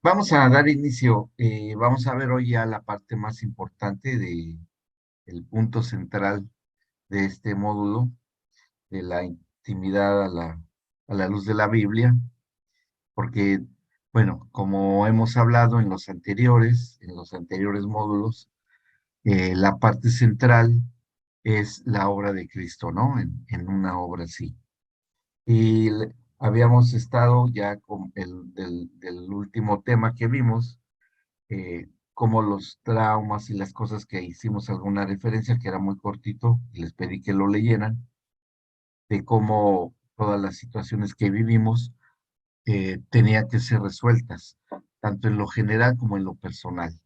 Vamos a dar inicio. Vamos a ver hoy ya la parte más importante el punto central de este módulo, de la intimidad a la luz de la Biblia, porque, bueno, como hemos hablado en los anteriores módulos, la parte central es la obra de Cristo, ¿no? En una obra así. Habíamos estado ya con del último tema que vimos, como los traumas y las cosas que hicimos alguna referencia, que era muy cortito, y les pedí que lo leyeran, de cómo todas las situaciones que vivimos tenían que ser resueltas, tanto en lo general como en lo personal.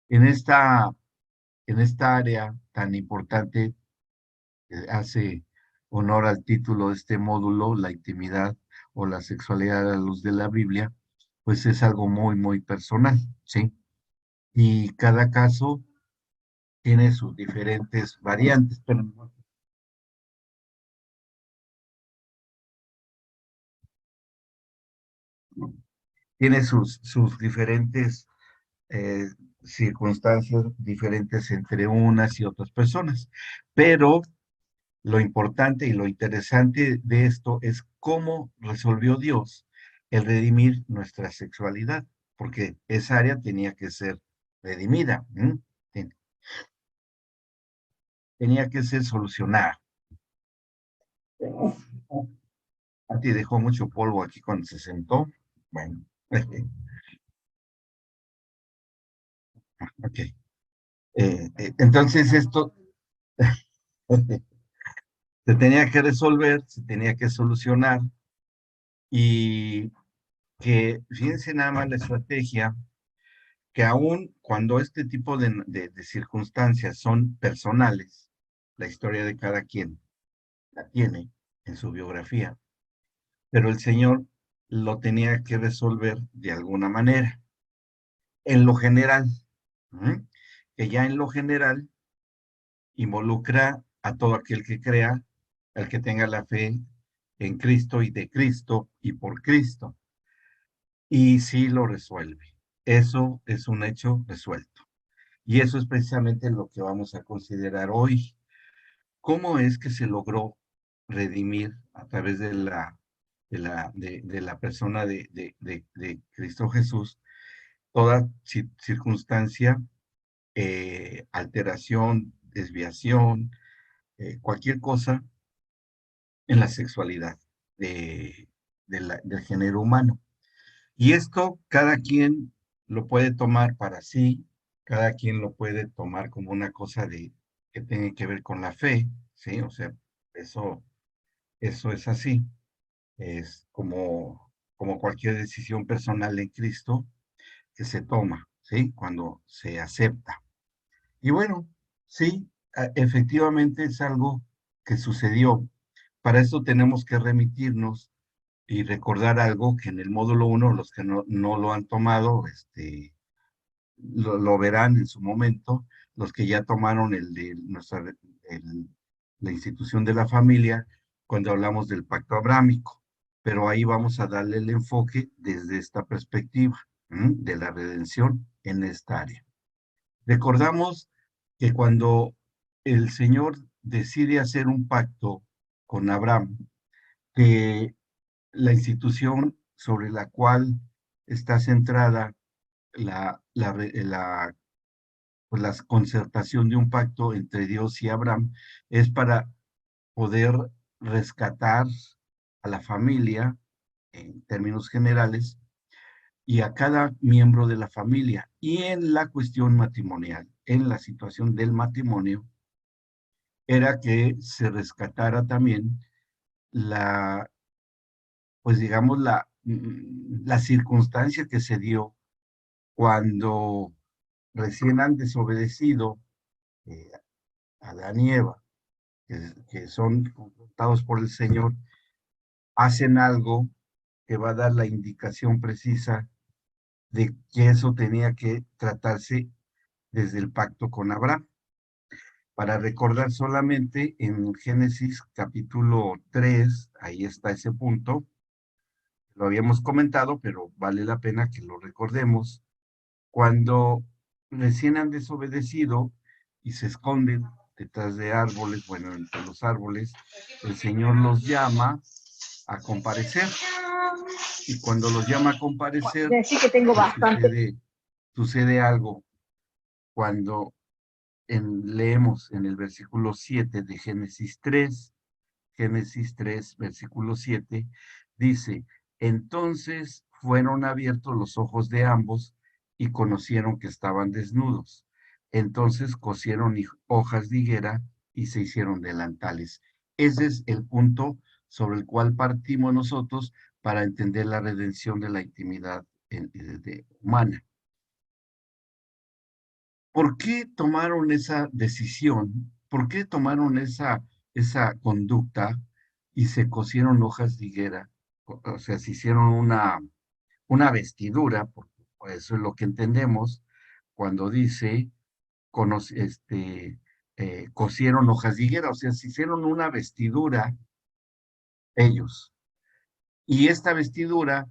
En esta, en esta área tan importante, hace honor al título de este módulo, la intimidad o la sexualidad a la luz de la Biblia, pues es algo muy, muy personal, ¿sí? Y cada caso tiene sus diferentes variantes, pero tiene sus diferentes eh, circunstancias diferentes entre unas y otras personas. Pero lo importante y lo interesante de esto es cómo resolvió Dios el redimir nuestra sexualidad, porque esa área tenía que ser redimida, ¿m? Tenía que ser solucionada. A ti dejó mucho polvo aquí cuando se sentó. Bueno, ok. Entonces esto se tenía que resolver, se tenía que solucionar y que, fíjense nada más la estrategia, que aún cuando este tipo de circunstancias son personales, la historia de cada quien la tiene en su biografía, pero el Señor lo tenía que resolver de alguna manera, en lo general, ¿m? Que ya en lo general involucra a todo aquel que crea, al que tenga la fe en Cristo y de Cristo y por Cristo. Y sí lo resuelve. Eso es un hecho resuelto. Y eso es precisamente lo que vamos a considerar hoy. ¿Cómo es que se logró redimir a través de la persona de Cristo Jesús toda circunstancia, alteración, desviación, cualquier cosa en la sexualidad del género humano? Y esto cada quien lo puede tomar para sí, cada quien lo puede tomar como una cosa que tiene que ver con la fe, ¿sí? O sea, eso, eso es así. Es como cualquier decisión personal en Cristo que se toma, ¿sí? Cuando se acepta. Y bueno, sí, efectivamente es algo que sucedió. Para eso tenemos que remitirnos y recordar algo que en el módulo uno, los que no lo han tomado, lo verán en su momento, los que ya tomaron la institución de la familia, cuando hablamos del pacto abrámico, pero ahí vamos a darle el enfoque desde esta perspectiva, de la redención en esta área. Recordamos que cuando el Señor decide hacer un pacto con Abraham, que la institución sobre la cual está centrada la, la, la, pues, la concertación de un pacto entre Dios y Abraham es para poder rescatar a la familia en términos generales y a cada miembro de la familia. Y en la cuestión matrimonial, en la situación del matrimonio, era que se rescatara también la, pues digamos, la circunstancia que se dio cuando recién han desobedecido eh, a Adán y Eva, que son confrontados por el Señor, hacen algo que va a dar la indicación precisa de que eso tenía que tratarse desde el pacto con Abraham. Para recordar solamente en Génesis capítulo 3, ahí está ese punto, lo habíamos comentado, pero vale la pena que lo recordemos. Cuando recién han desobedecido y se esconden detrás de árboles, bueno, entre los árboles, el Señor los llama a comparecer. Y cuando los llama a comparecer, Decir que tengo pues bastante. sucede algo. Cuando leemos en el versículo 7 de Génesis 3, versículo 7, dice, entonces fueron abiertos los ojos de ambos y conocieron que estaban desnudos. Entonces cosieron hojas de higuera y se hicieron delantales. Ese es el punto sobre el cual partimos nosotros para entender la redención de la intimidad humana. ¿Por qué tomaron esa decisión? ¿Por qué tomaron esa conducta y se cosieron hojas de higuera? O sea, se hicieron una vestidura, porque eso es lo que entendemos cuando dice, cosieron hojas de higuera, o sea, se hicieron una vestidura ellos. Y esta vestidura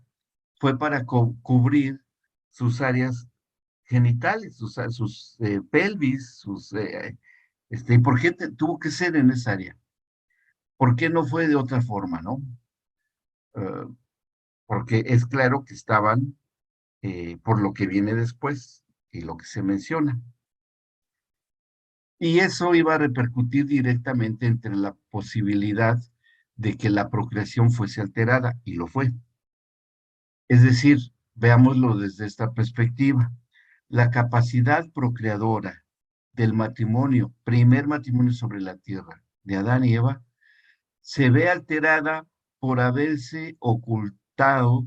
fue para cubrir sus áreas genitales, sus pelvis, ¿por qué tuvo que ser en esa área? ¿Por qué no fue de otra forma, no? Eh, Porque es claro que estaban por lo que viene después y lo que se menciona. Y eso iba a repercutir directamente entre la posibilidad de que la procreación fuese alterada, y lo fue. Es decir, veámoslo desde esta perspectiva. La capacidad procreadora del matrimonio, primer matrimonio sobre la tierra, de Adán y Eva, se ve alterada por haberse ocultado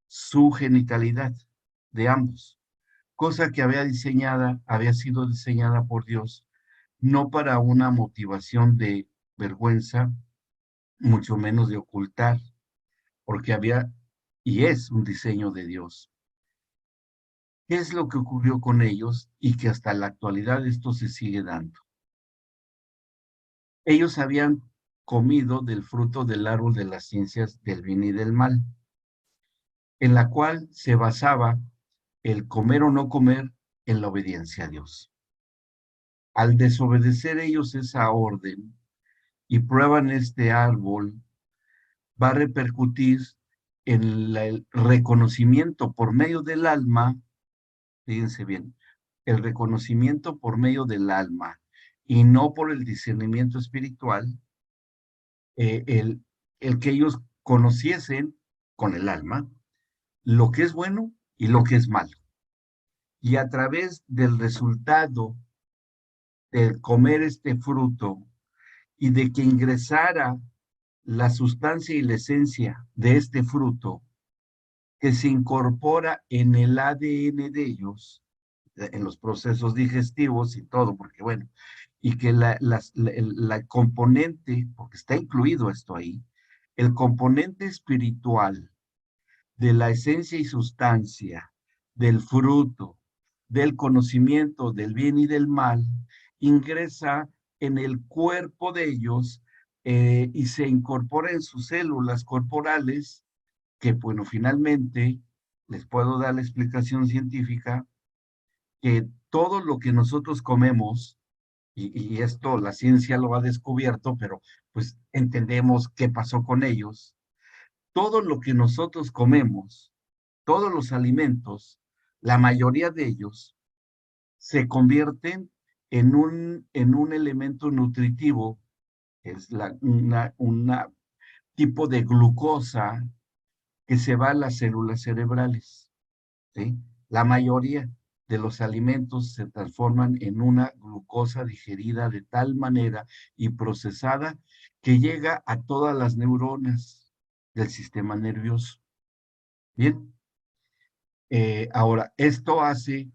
su genitalidad de ambos, cosa que había sido diseñada por Dios, no para una motivación de vergüenza, mucho menos de ocultar, porque había y es un diseño de Dios. ¿Qué es lo que ocurrió con ellos y que hasta la actualidad esto se sigue dando? Ellos habían comido del fruto del árbol de las ciencias del bien y del mal, en la cual se basaba el comer o no comer en la obediencia a Dios. Al desobedecer ellos esa orden y prueban este árbol, va a repercutir en el reconocimiento por medio del alma, fíjense bien, el reconocimiento por medio del alma y no por el discernimiento espiritual, eh, el, el que ellos conociesen con el alma lo que es bueno y lo que es malo. Y a través del resultado de comer este fruto y de que ingresara la sustancia y la esencia de este fruto, que se incorpora en el ADN de ellos, en los procesos digestivos y todo, porque bueno, y que la componente, porque está incluido esto ahí, el componente espiritual de la esencia y sustancia del fruto, del conocimiento del bien y del mal, ingresa en el cuerpo de ellos y se incorpora en sus células corporales, que bueno, finalmente les puedo dar la explicación científica que todo lo que nosotros comemos, y esto la ciencia lo ha descubierto, pero pues entendemos qué pasó con ellos, todo lo que nosotros comemos, todos los alimentos, la mayoría de ellos, se convierten en un elemento nutritivo, que es una tipo de glucosa que se va a las células cerebrales, ¿sí? La mayoría de los alimentos se transforman en una glucosa digerida de tal manera y procesada que llega a todas las neuronas del sistema nervioso. Bien, ahora, esto hace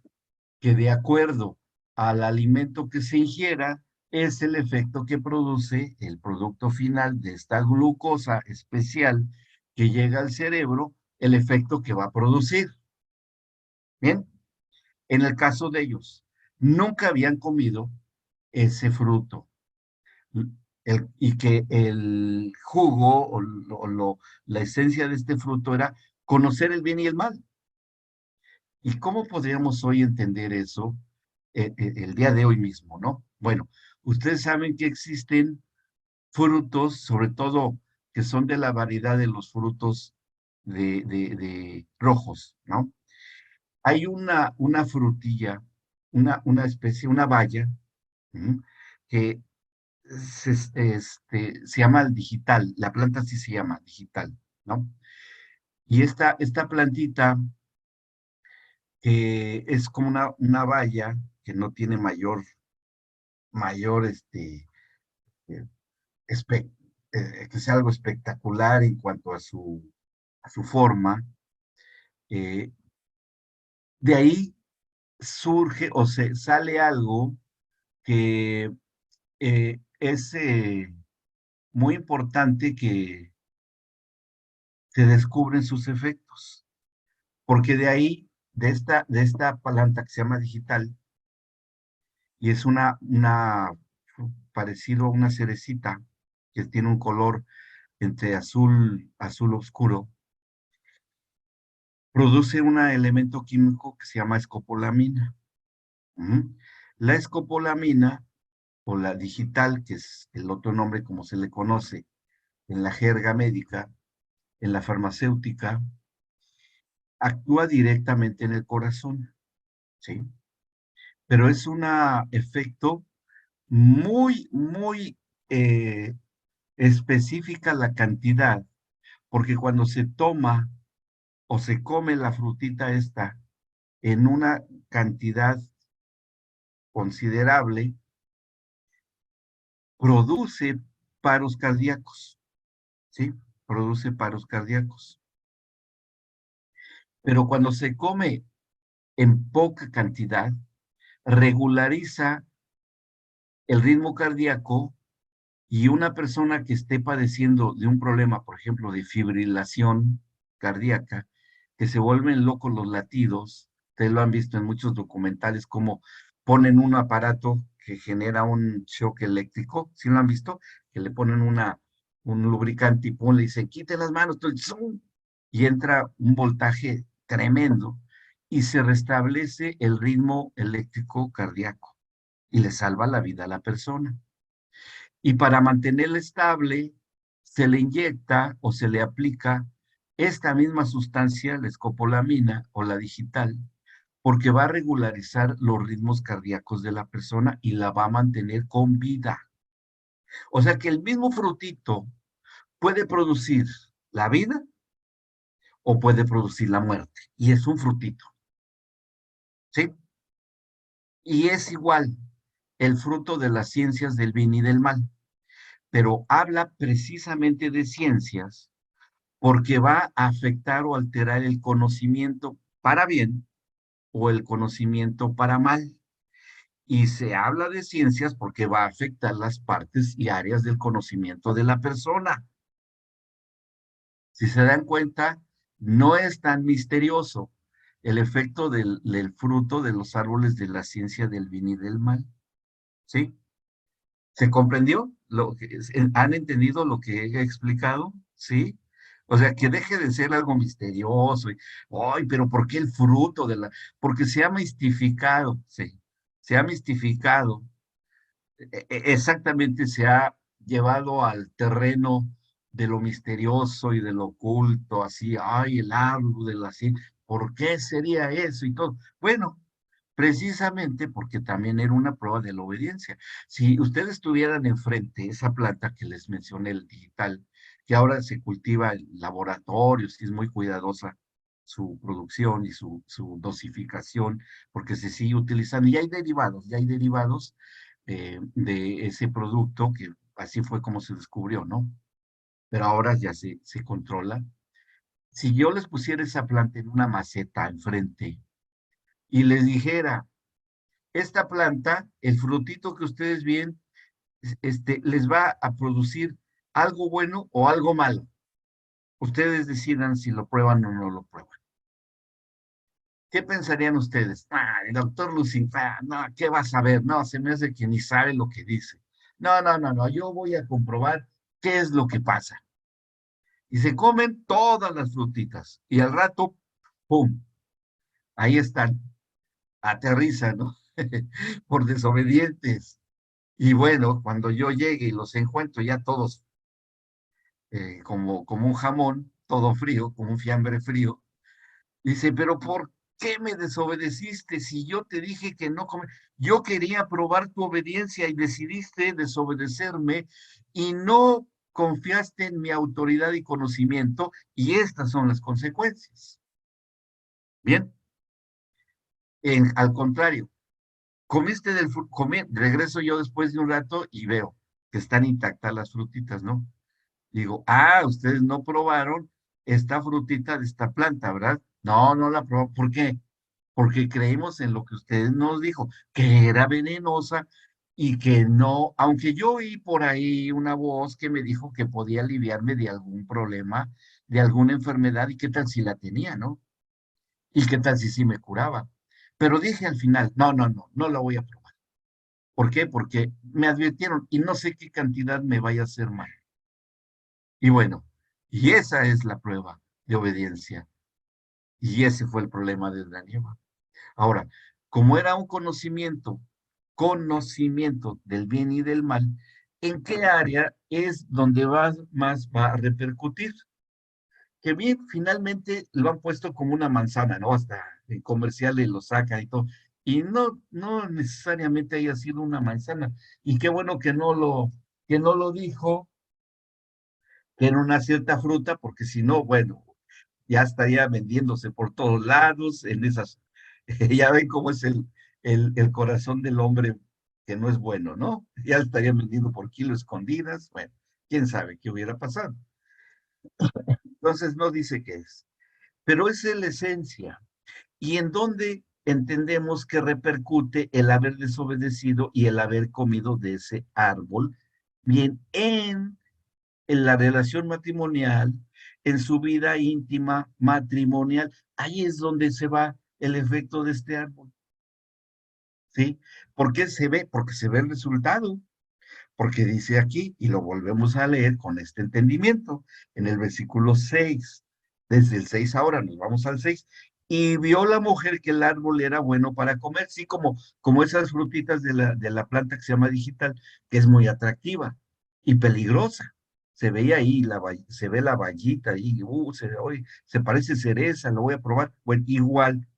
que de acuerdo al alimento que se ingiera, es el efecto que produce el producto final de esta glucosa especial que llega al cerebro, el efecto que va a producir. Bien, en el caso de ellos, nunca habían comido ese fruto. y que el jugo la esencia de este fruto era conocer el bien y el mal. ¿Y cómo podríamos hoy entender eso el día de hoy mismo, no? Bueno, ustedes saben que existen frutos, sobre todo que son de la variedad de los frutos de rojos, ¿no? Hay una frutilla, una especie, una baya, ¿m? Que se llama el digital, la planta sí se llama digital, ¿no? Y esta plantita que es como una valla que no tiene mayor, eh, espe- que sea algo espectacular en cuanto a su forma, eh, de ahí surge o se sale algo que es muy importante que se descubren sus efectos, porque de ahí, de esta planta que se llama digital, y es parecido a una cerecita, que tiene un color entre azul oscuro, produce un elemento químico que se llama escopolamina. Ujú. La escopolamina, o la digital, que es el otro nombre como se le conoce en la jerga médica, en la farmacéutica, actúa directamente en el corazón, ¿sí? Pero es un efecto muy eh, específica la cantidad, porque cuando se toma o se come la frutita esta en una cantidad considerable, produce paros cardíacos, ¿sí? Produce paros cardíacos. Pero cuando se come en poca cantidad, regulariza el ritmo cardíaco, y una persona que esté padeciendo de un problema, por ejemplo, de fibrilación cardíaca, que se vuelven locos los latidos, ustedes lo han visto en muchos documentales, como ponen un aparato que genera un shock eléctrico, ¿sí lo han visto? Que le ponen un lubricante y pum, le dicen, quite las manos, ¡zum! Y entra un voltaje tremendo y se restablece el ritmo eléctrico cardíaco y le salva la vida a la persona. Y para mantenerla estable, se le inyecta o se le aplica esta misma sustancia, la escopolamina o la digital, porque va a regularizar los ritmos cardíacos de la persona y la va a mantener con vida. O sea que el mismo frutito puede producir la vida o puede producir la muerte. Y es un frutito, ¿sí? Y es igual el fruto de las ciencias del bien y del mal, pero habla precisamente de ciencias porque va a afectar o alterar el conocimiento para bien o el conocimiento para mal. Y se habla de ciencias porque va a afectar las partes y áreas del conocimiento de la persona. Si se dan cuenta, no es tan misterioso el efecto del fruto de los árboles de la ciencia del bien y del mal. ¿Sí? ¿Se comprendió? ¿Han entendido lo que he explicado? ¿Sí? O sea, que deje de ser algo misterioso. Ay, pero ¿por qué el fruto de la...? Porque se ha mistificado, sí. Se ha mistificado. Exactamente, se ha llevado al terreno de lo misterioso y de lo oculto, así, ay, el árbol de la ciencia. ¿Por qué sería eso y todo? Bueno, precisamente porque también era una prueba de la obediencia. Si ustedes tuvieran enfrente esa planta que les mencioné, el digital, que ahora se cultiva en laboratorios, y es muy cuidadosa su producción y su dosificación, porque se sigue utilizando, y hay derivados, de ese producto, que así fue como se descubrió, ¿no? Pero ahora ya se controla. Si yo les pusiera esa planta en una maceta enfrente y les dijera, esta planta, el frutito que ustedes ven, les va a producir algo bueno o algo malo. Ustedes decidan si lo prueban o no lo prueban. ¿Qué pensarían ustedes? Ah, el doctor Lucifá, no, ¿qué va a saber? No, se me hace que ni sabe lo que dice. no, yo voy a comprobar qué es lo que pasa. Y se comen todas las frutitas. Y al rato, ¡pum! Ahí están, aterrizan, ¿no? Por desobedientes. Y bueno, cuando yo llegue y los encuentro ya todos como un jamón, todo frío, como un fiambre frío, dice, pero ¿por qué me desobedeciste si yo te dije que no come? Yo quería probar tu obediencia y decidiste desobedecerme y no confiaste en mi autoridad y conocimiento y estas son las consecuencias. Bien, al contrario, comiste regreso yo después de un rato y veo que están intactas las frutitas, ¿no? Digo, ustedes no probaron esta frutita de esta planta, ¿verdad? No, no la probó. ¿Por qué? Porque creímos en lo que ustedes nos dijo, que era venenosa y que no, aunque yo oí por ahí una voz que me dijo que podía aliviarme de algún problema, de alguna enfermedad, y qué tal si la tenía, ¿no? Y qué tal si sí me curaba. Pero dije al final, no la voy a probar. ¿Por qué? Porque me advirtieron y no sé qué cantidad me vaya a hacer mal. Y bueno, y esa es la prueba de obediencia. Y ese fue el problema de Daniel. Ahora, como era un conocimiento del bien y del mal, ¿en qué área es donde más va a repercutir? Que bien, finalmente lo han puesto como una manzana, ¿no? Hasta en comerciales lo sacan y todo. Y no necesariamente haya sido una manzana. Y qué bueno que no lo dijo, que era una cierta fruta, porque si no, bueno, ya estaría vendiéndose por todos lados, en esas, ya ven cómo es el corazón del hombre que no es bueno, ¿no? Ya estaría vendiendo por kilo escondidas, bueno, quién sabe qué hubiera pasado. Entonces no dice qué es, pero esa es la esencia. ¿Y en dónde entendemos que repercute el haber desobedecido y el haber comido de ese árbol? Bien, en la relación matrimonial, en su vida íntima matrimonial, ahí es donde se va el efecto de este árbol, ¿sí? ¿Por qué se ve? Porque se ve el resultado, porque dice aquí, y lo volvemos a leer con este entendimiento, en el versículo 6, desde el 6 ahora nos vamos al 6, y vio la mujer que el árbol era bueno para comer, sí, como esas frutitas de la planta que se llama digital, que es muy atractiva y peligrosa. Se veía ahí, se ve la vallita ahí, se parece cereza, lo voy a probar. Bueno, igual,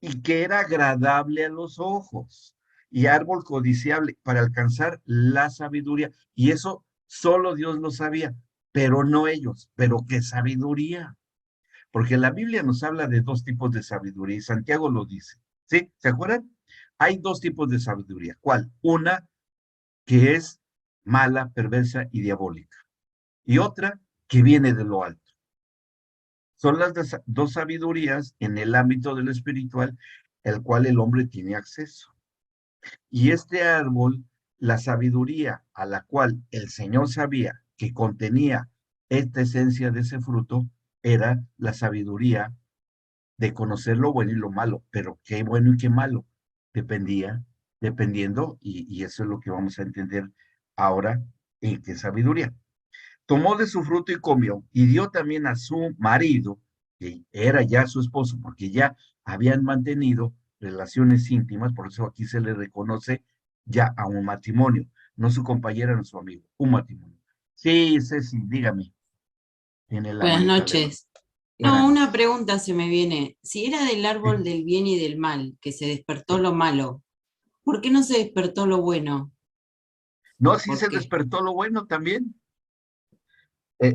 y que era agradable a los ojos y árbol codiciable para alcanzar la sabiduría. Y eso solo Dios lo sabía, pero no ellos. Pero qué sabiduría. Porque la Biblia nos habla de dos tipos de sabiduría y Santiago lo dice. ¿Sí? ¿Se acuerdan? Hay dos tipos de sabiduría. ¿Cuál? Una que es mala, perversa y diabólica. Y otra que viene de lo alto. Son las dos sabidurías en el ámbito de lo espiritual, el cual el hombre tiene acceso. Y este árbol, la sabiduría a la cual el Señor sabía que contenía esta esencia de ese fruto, era la sabiduría de conocer lo bueno y lo malo, pero qué bueno y qué malo dependiendo, y eso es lo que vamos a entender ahora en qué sabiduría. Tomó de su fruto y comió, y dio también a su marido, que era ya su esposo, porque ya habían mantenido relaciones íntimas, por eso aquí se le reconoce ya a un matrimonio, no su compañera, no su amigo, un matrimonio. Sí, Ceci, dígame, tiene la Buenas manita levantada. noches. Buenas No, una noches. pregunta se me viene. Si era del Sí, árbol del bien y del mal, que se despertó sí. lo malo, ¿por qué no se despertó lo bueno? No, sí ¿Por se qué? despertó lo bueno también.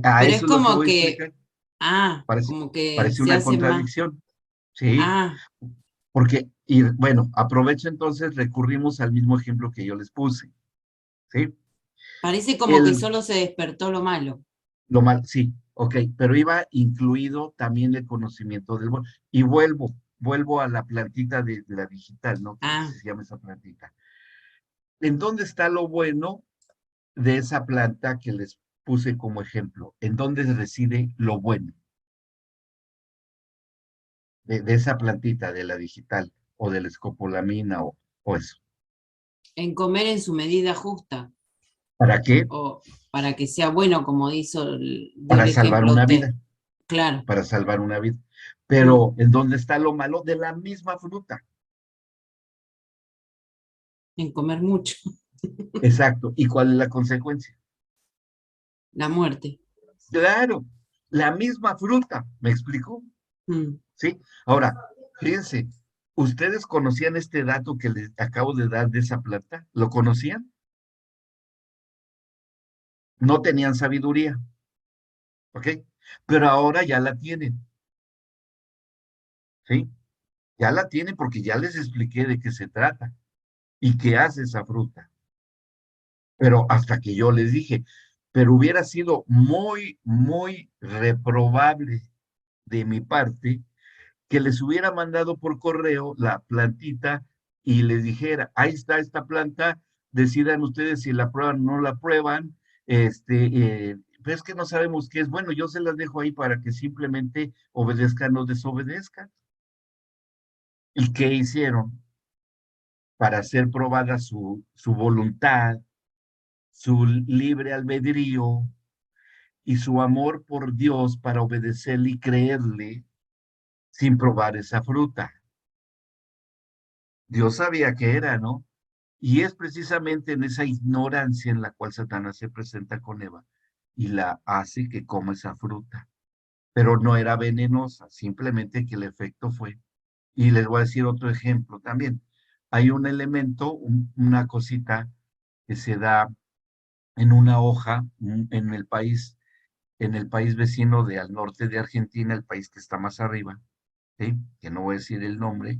A Pero es eso es lo que como voy a que, explicar. Parece, como que parece se una hace más. contradicción. Sí, Ah, porque, y bueno, aprovecho entonces, recurrimos al mismo ejemplo que yo les puse, ¿sí? parece como que El, solo se despertó lo malo. lo mal, sí, ok, pero iba incluido también el conocimiento del bueno. Y vuelvo a la plantita de la digital, ¿no? Que Ah, se llama esa plantita. ¿En dónde está lo bueno de esa planta que les puse como ejemplo? ¿En dónde reside lo bueno de esa plantita, de la digital o de la escopolamina o eso? en comer en su medida justa. ¿Para qué? O para que sea bueno, como dio Para el salvar ejemplo una usted. vida, Claro. para salvar una vida. Mm. Pero, ¿en dónde está lo malo de la misma fruta? En comer mucho. Exacto. ¿Y cuál es la consecuencia? La muerte. Claro, la misma fruta, ¿me explico? Mm. ¿Sí? Ahora, fíjense, ¿ustedes conocían este dato que les acabo de dar de esa planta? ¿Lo conocían? No tenían sabiduría, ¿ok? Pero ahora ya la tienen, ¿sí? Ya la tienen porque ya les expliqué de qué se trata y qué hace esa fruta. Pero hasta que yo les dije, pero hubiera sido muy, muy reprobable de mi parte que les hubiera mandado por correo la plantita y les dijera, ahí está esta planta, decidan ustedes si la prueban o no la prueban, pero es que no sabemos qué es. Bueno, yo se las dejo ahí para que simplemente obedezcan o desobedezcan. ¿Y qué hicieron? Para hacer probada su voluntad, su libre albedrío y su amor por Dios para obedecerle y creerle sin probar esa fruta. Dios sabía que era, ¿no? Y es precisamente en esa ignorancia en la cual Satanás se presenta con Eva y la hace que coma esa fruta. Pero no era venenosa, simplemente que el efecto fue. Y les voy a decir otro ejemplo también. Hay un elemento, una cosita que se da en una hoja en el país vecino de al norte de Argentina, el país que está más arriba, ¿sí? Que no voy a decir el nombre,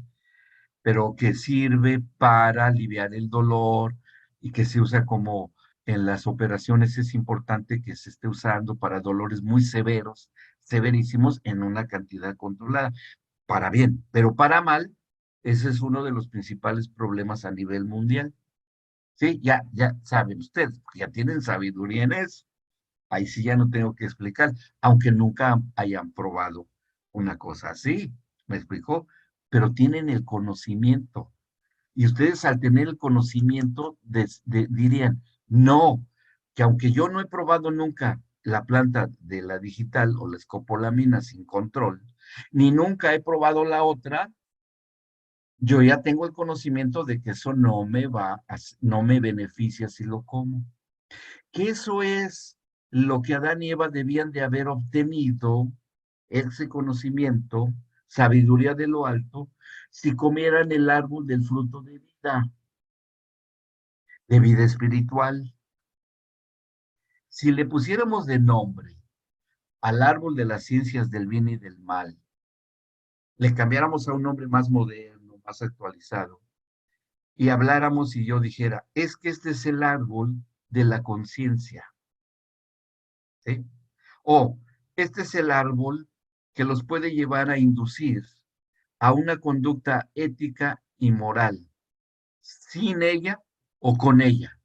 pero que sirve para aliviar el dolor y que se usa como en las operaciones es importante que se esté usando para dolores muy severos, severísimos, en una cantidad controlada, para bien, pero para mal, ese es uno de los principales problemas a nivel mundial. Sí, ya saben ustedes, porque ya tienen sabiduría en eso. Ahí sí ya no tengo que explicar, aunque nunca hayan probado una cosa así, ¿me explicó? Pero tienen el conocimiento. Y ustedes al tener el conocimiento dirían, no, que aunque yo no he probado nunca la planta de la digital o la escopolamina sin control, ni nunca he probado la otra, yo ya tengo el conocimiento de que eso no me beneficia si lo como. Que eso es lo que Adán y Eva debían de haber obtenido, ese conocimiento, sabiduría de lo alto, si comieran el árbol del fruto de vida espiritual. Si le pusiéramos de nombre al árbol de las ciencias del bien y del mal, le cambiáramos a un nombre más moderno, más actualizado, y habláramos y yo dijera, es que este es el árbol de la conciencia, ¿sí? O este es el árbol que los puede llevar a inducir a una conducta ética y moral, sin ella o con ella.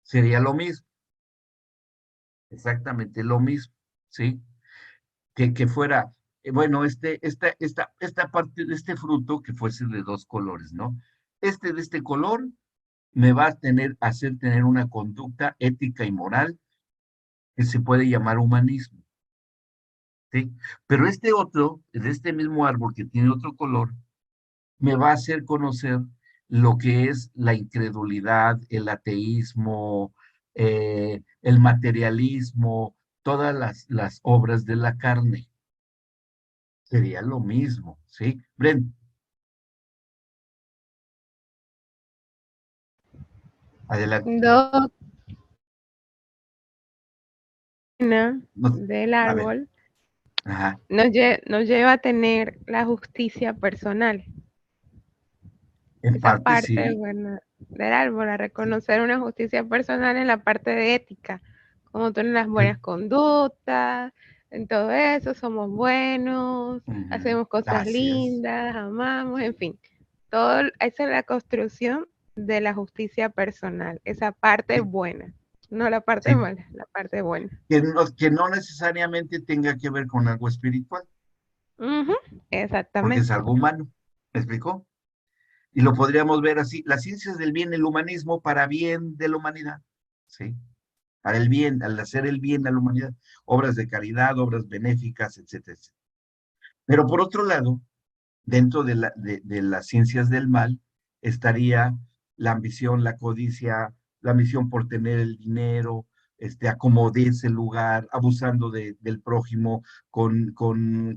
Sería lo mismo, exactamente lo mismo, ¿sí? Que fuera, bueno, esta parte de este fruto que fuese de dos colores, ¿no? Este de este color me va a hacer tener una conducta ética y moral que se puede llamar humanismo, ¿sí? Pero este otro, de este mismo árbol que tiene otro color, me va a hacer conocer lo que es la incredulidad, el ateísmo, el materialismo, todas las obras de la carne. Sería lo mismo, ¿sí? Bren, adelante. Doctrina No, del a ver, árbol ajá, nos lleva a tener la justicia personal. en Esa parte parte sí, buena del árbol, a sí, reconocer una justicia personal en la parte de ética, como tener las sí, buenas conductas, en todo eso somos buenos, ujú, hacemos cosas así es, lindas, amamos, en fin. Todo, esa es la construcción de la justicia personal, esa parte sí, buena, no la parte sí, mala, la parte buena. que no necesariamente tenga que ver con algo espiritual, Ujú, porque es exactamente. algo humano, ¿me explicó? Y lo podríamos ver así, las ciencias del bien, el humanismo para bien de la humanidad. ¿sí? Para el bien, al hacer el bien a la humanidad, obras de caridad, obras benéficas, etcétera, etcétera. Pero por otro lado, dentro de las ciencias del mal, estaría la ambición, la codicia, la ambición por tener el dinero, acomodarse el lugar, abusando del prójimo con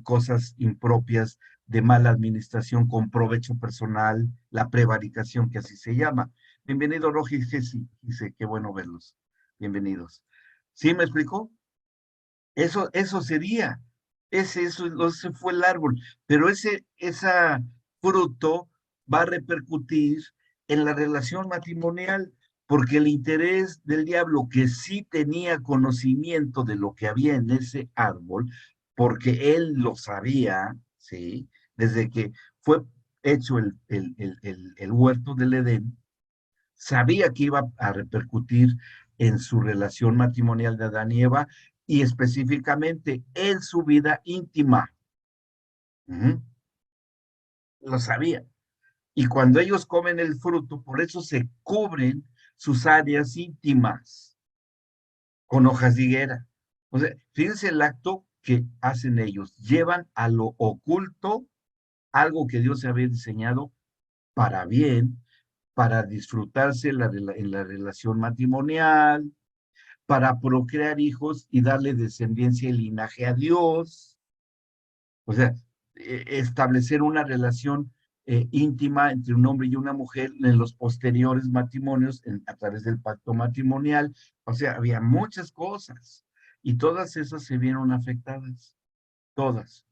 cosas impropias de mala administración, con provecho personal, la prevaricación, que así se llama. Bienvenido, Roji Gesi, dice, qué bueno verlos. Bienvenidos. ¿Sí me explicó? Eso sería, ese fue el árbol, pero ese fruto va a repercutir en la relación matrimonial, porque el interés del diablo, que sí tenía conocimiento de lo que había en ese árbol, porque él lo sabía, ¿sí? Desde que fue hecho el huerto del Edén, sabía que iba a repercutir en su relación matrimonial de Adán y Eva y específicamente en su vida íntima. Lo sabía. Y cuando ellos comen el fruto, por eso se cubren sus áreas íntimas con hojas de higuera. O sea, fíjense el acto que hacen ellos. Llevan a lo oculto algo que Dios había diseñado para bien, para disfrutarse en la relación matrimonial, para procrear hijos y darle descendencia y linaje a Dios. O sea, establecer una relación íntima entre un hombre y una mujer en los posteriores matrimonios, a través del pacto matrimonial. O sea, había muchas cosas y todas esas se vieron afectadas, todas.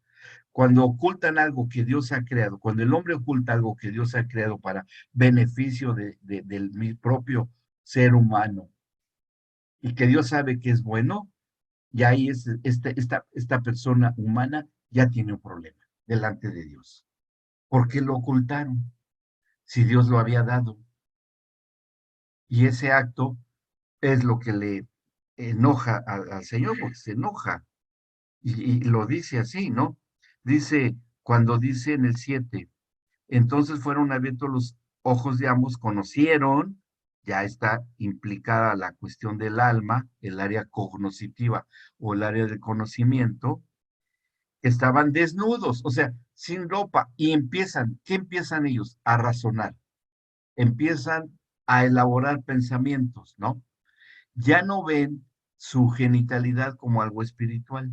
Cuando ocultan algo que Dios ha creado, cuando el hombre oculta algo que Dios ha creado para beneficio del propio ser humano y que Dios sabe que es bueno, ya ahí esta persona humana ya tiene un problema delante de Dios. ¿Por qué lo ocultaron? Si Dios lo había dado. Y ese acto es lo que le enoja al Señor, porque se enoja. Y lo dice así, ¿no? Dice, cuando dice en el 7, entonces fueron abiertos los ojos de ambos, conocieron, ya está implicada la cuestión del alma, el área cognoscitiva o el área del conocimiento, estaban desnudos, o sea, sin ropa, y ¿qué empiezan ellos? A razonar, empiezan a elaborar pensamientos, ¿no? Ya no ven su genitalidad como algo espiritual,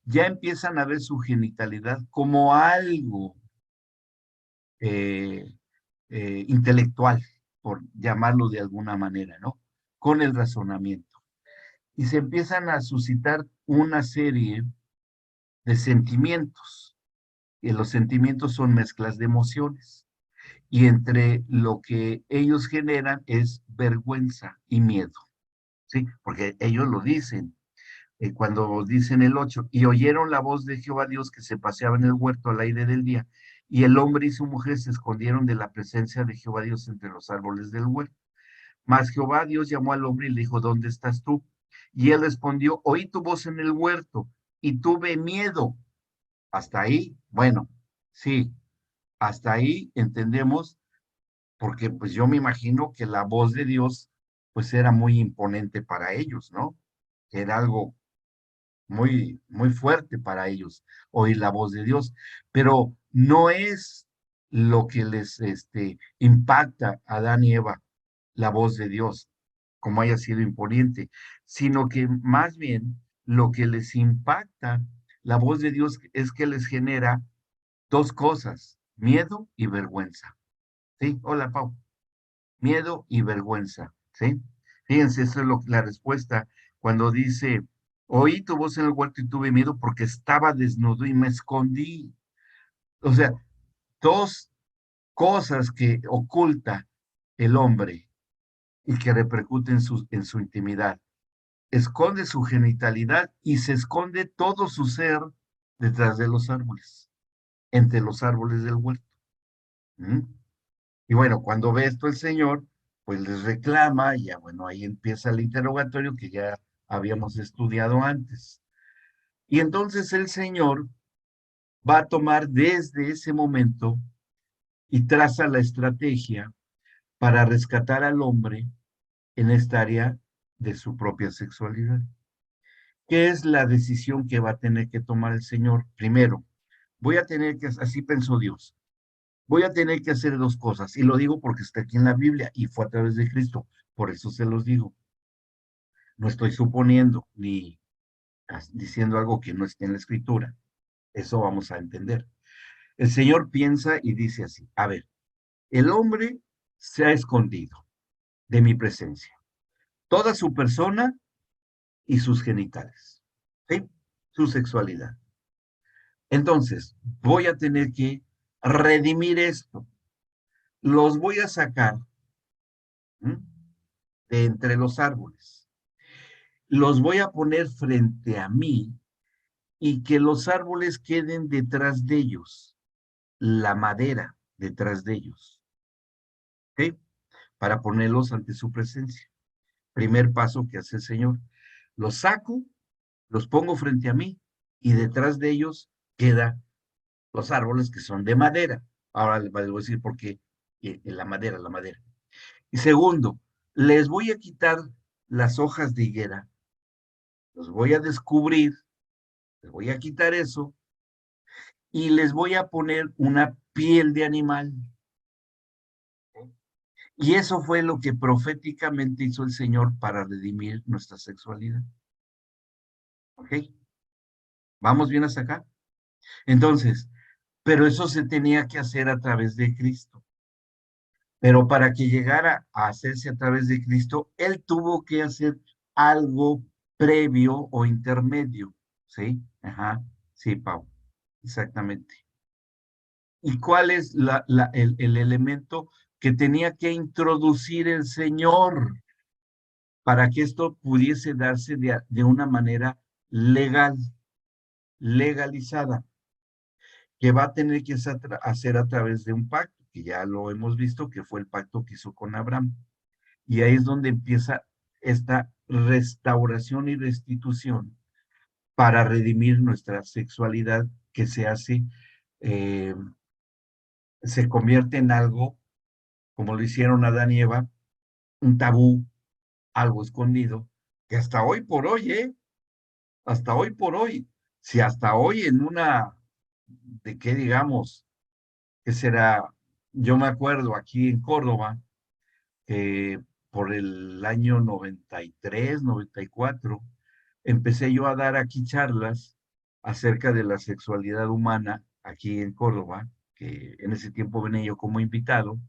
ya empiezan a ver su genitalidad como algo eh, intelectual, por llamarlo de alguna manera, ¿no? Con el razonamiento. Y se empiezan a suscitar una serie de sentimientos. Y los sentimientos son mezclas de emociones. Y entre lo que ellos generan es vergüenza y miedo, ¿sí? Porque ellos lo dicen. Cuando dicen el 8, y oyeron la voz de Jehová Dios que se paseaba en el huerto al aire del día, y el hombre y su mujer se escondieron de la presencia de Jehová Dios entre los árboles del huerto. Mas Jehová Dios llamó al hombre y le dijo, ¿dónde estás tú? Y él respondió, oí tu voz en el huerto y tuve miedo. Hasta ahí, bueno, sí, hasta ahí entendemos, porque pues yo me imagino que la voz de Dios pues era muy imponente para ellos, ¿no? Era algo muy, muy fuerte para ellos oír la voz de Dios, pero no es lo que les impacta a Adán y Eva, la voz de Dios, como haya sido imponente, sino que más bien lo que les impacta la voz de Dios es que les genera dos cosas, miedo y vergüenza. ¿Sí? Hola, Pau. Miedo y vergüenza. ¿Sí? Fíjense, esa es la respuesta cuando dice, oí tu voz en el huerto y tuve miedo porque estaba desnudo y me escondí. O sea, dos cosas que oculta el hombre y que repercuten en su intimidad. Esconde su genitalidad y se esconde todo su ser detrás de los árboles, entre los árboles del huerto. ¿Mm? Y bueno, cuando ve esto el Señor, pues les reclama, y ya bueno, ahí empieza el interrogatorio que ya habíamos estudiado antes. Y entonces el Señor va a tomar desde ese momento y traza la estrategia para rescatar al hombre en esta área de su propia sexualidad. ¿Qué es la decisión que va a tener que tomar el Señor? Primero, voy a tener que, así pensó Dios, voy a tener que hacer dos cosas, y lo digo porque está aquí en la Biblia y fue a través de Cristo, por eso se los digo. No estoy suponiendo ni diciendo algo que no esté en la Escritura. Eso vamos a entender. El Señor piensa y dice así, a ver, el hombre se ha escondido de mi presencia, toda su persona y sus genitales, ¿sí? Su sexualidad. Entonces, voy a tener que redimir esto. Los voy a sacar, ¿m?, de entre los árboles. Los voy a poner frente a mí y que los árboles queden detrás de ellos, la madera detrás de ellos, ¿ok? Para ponerlos ante su presencia. Primer paso que hace el Señor. Los saco, los pongo frente a mí y detrás de ellos quedan los árboles que son de madera. Ahora les voy a decir por qué la madera, la madera. Y segundo, les voy a quitar las hojas de higuera, los voy a descubrir, les voy a quitar eso y les voy a poner una piel de animal. Y eso fue lo que proféticamente hizo el Señor para redimir nuestra sexualidad. ¿Ok? ¿Vamos bien hasta acá? Entonces, pero eso se tenía que hacer a través de Cristo. Pero para que llegara a hacerse a través de Cristo, Él tuvo que hacer algo previo o intermedio. ¿Sí? Ajá. Sí, Pau. Exactamente. ¿Y cuál es el elemento que tenía que introducir el Señor para que esto pudiese darse de una manera legal, legalizada, que va a tener que hacer a través de un pacto, que ya lo hemos visto, que fue el pacto que hizo con Abraham? Y ahí es donde empieza esta restauración y restitución para redimir nuestra sexualidad, que se hace, se convierte en algo, como lo hicieron Adán y Eva, un tabú, algo escondido, que hasta hoy por hoy, hasta hoy por hoy, si hasta hoy en una, de qué digamos, que será, yo me acuerdo aquí en Córdoba, que por el año 93, 94, empecé yo a dar aquí charlas acerca de la sexualidad humana aquí en Córdoba, que en ese tiempo venía yo como invitado,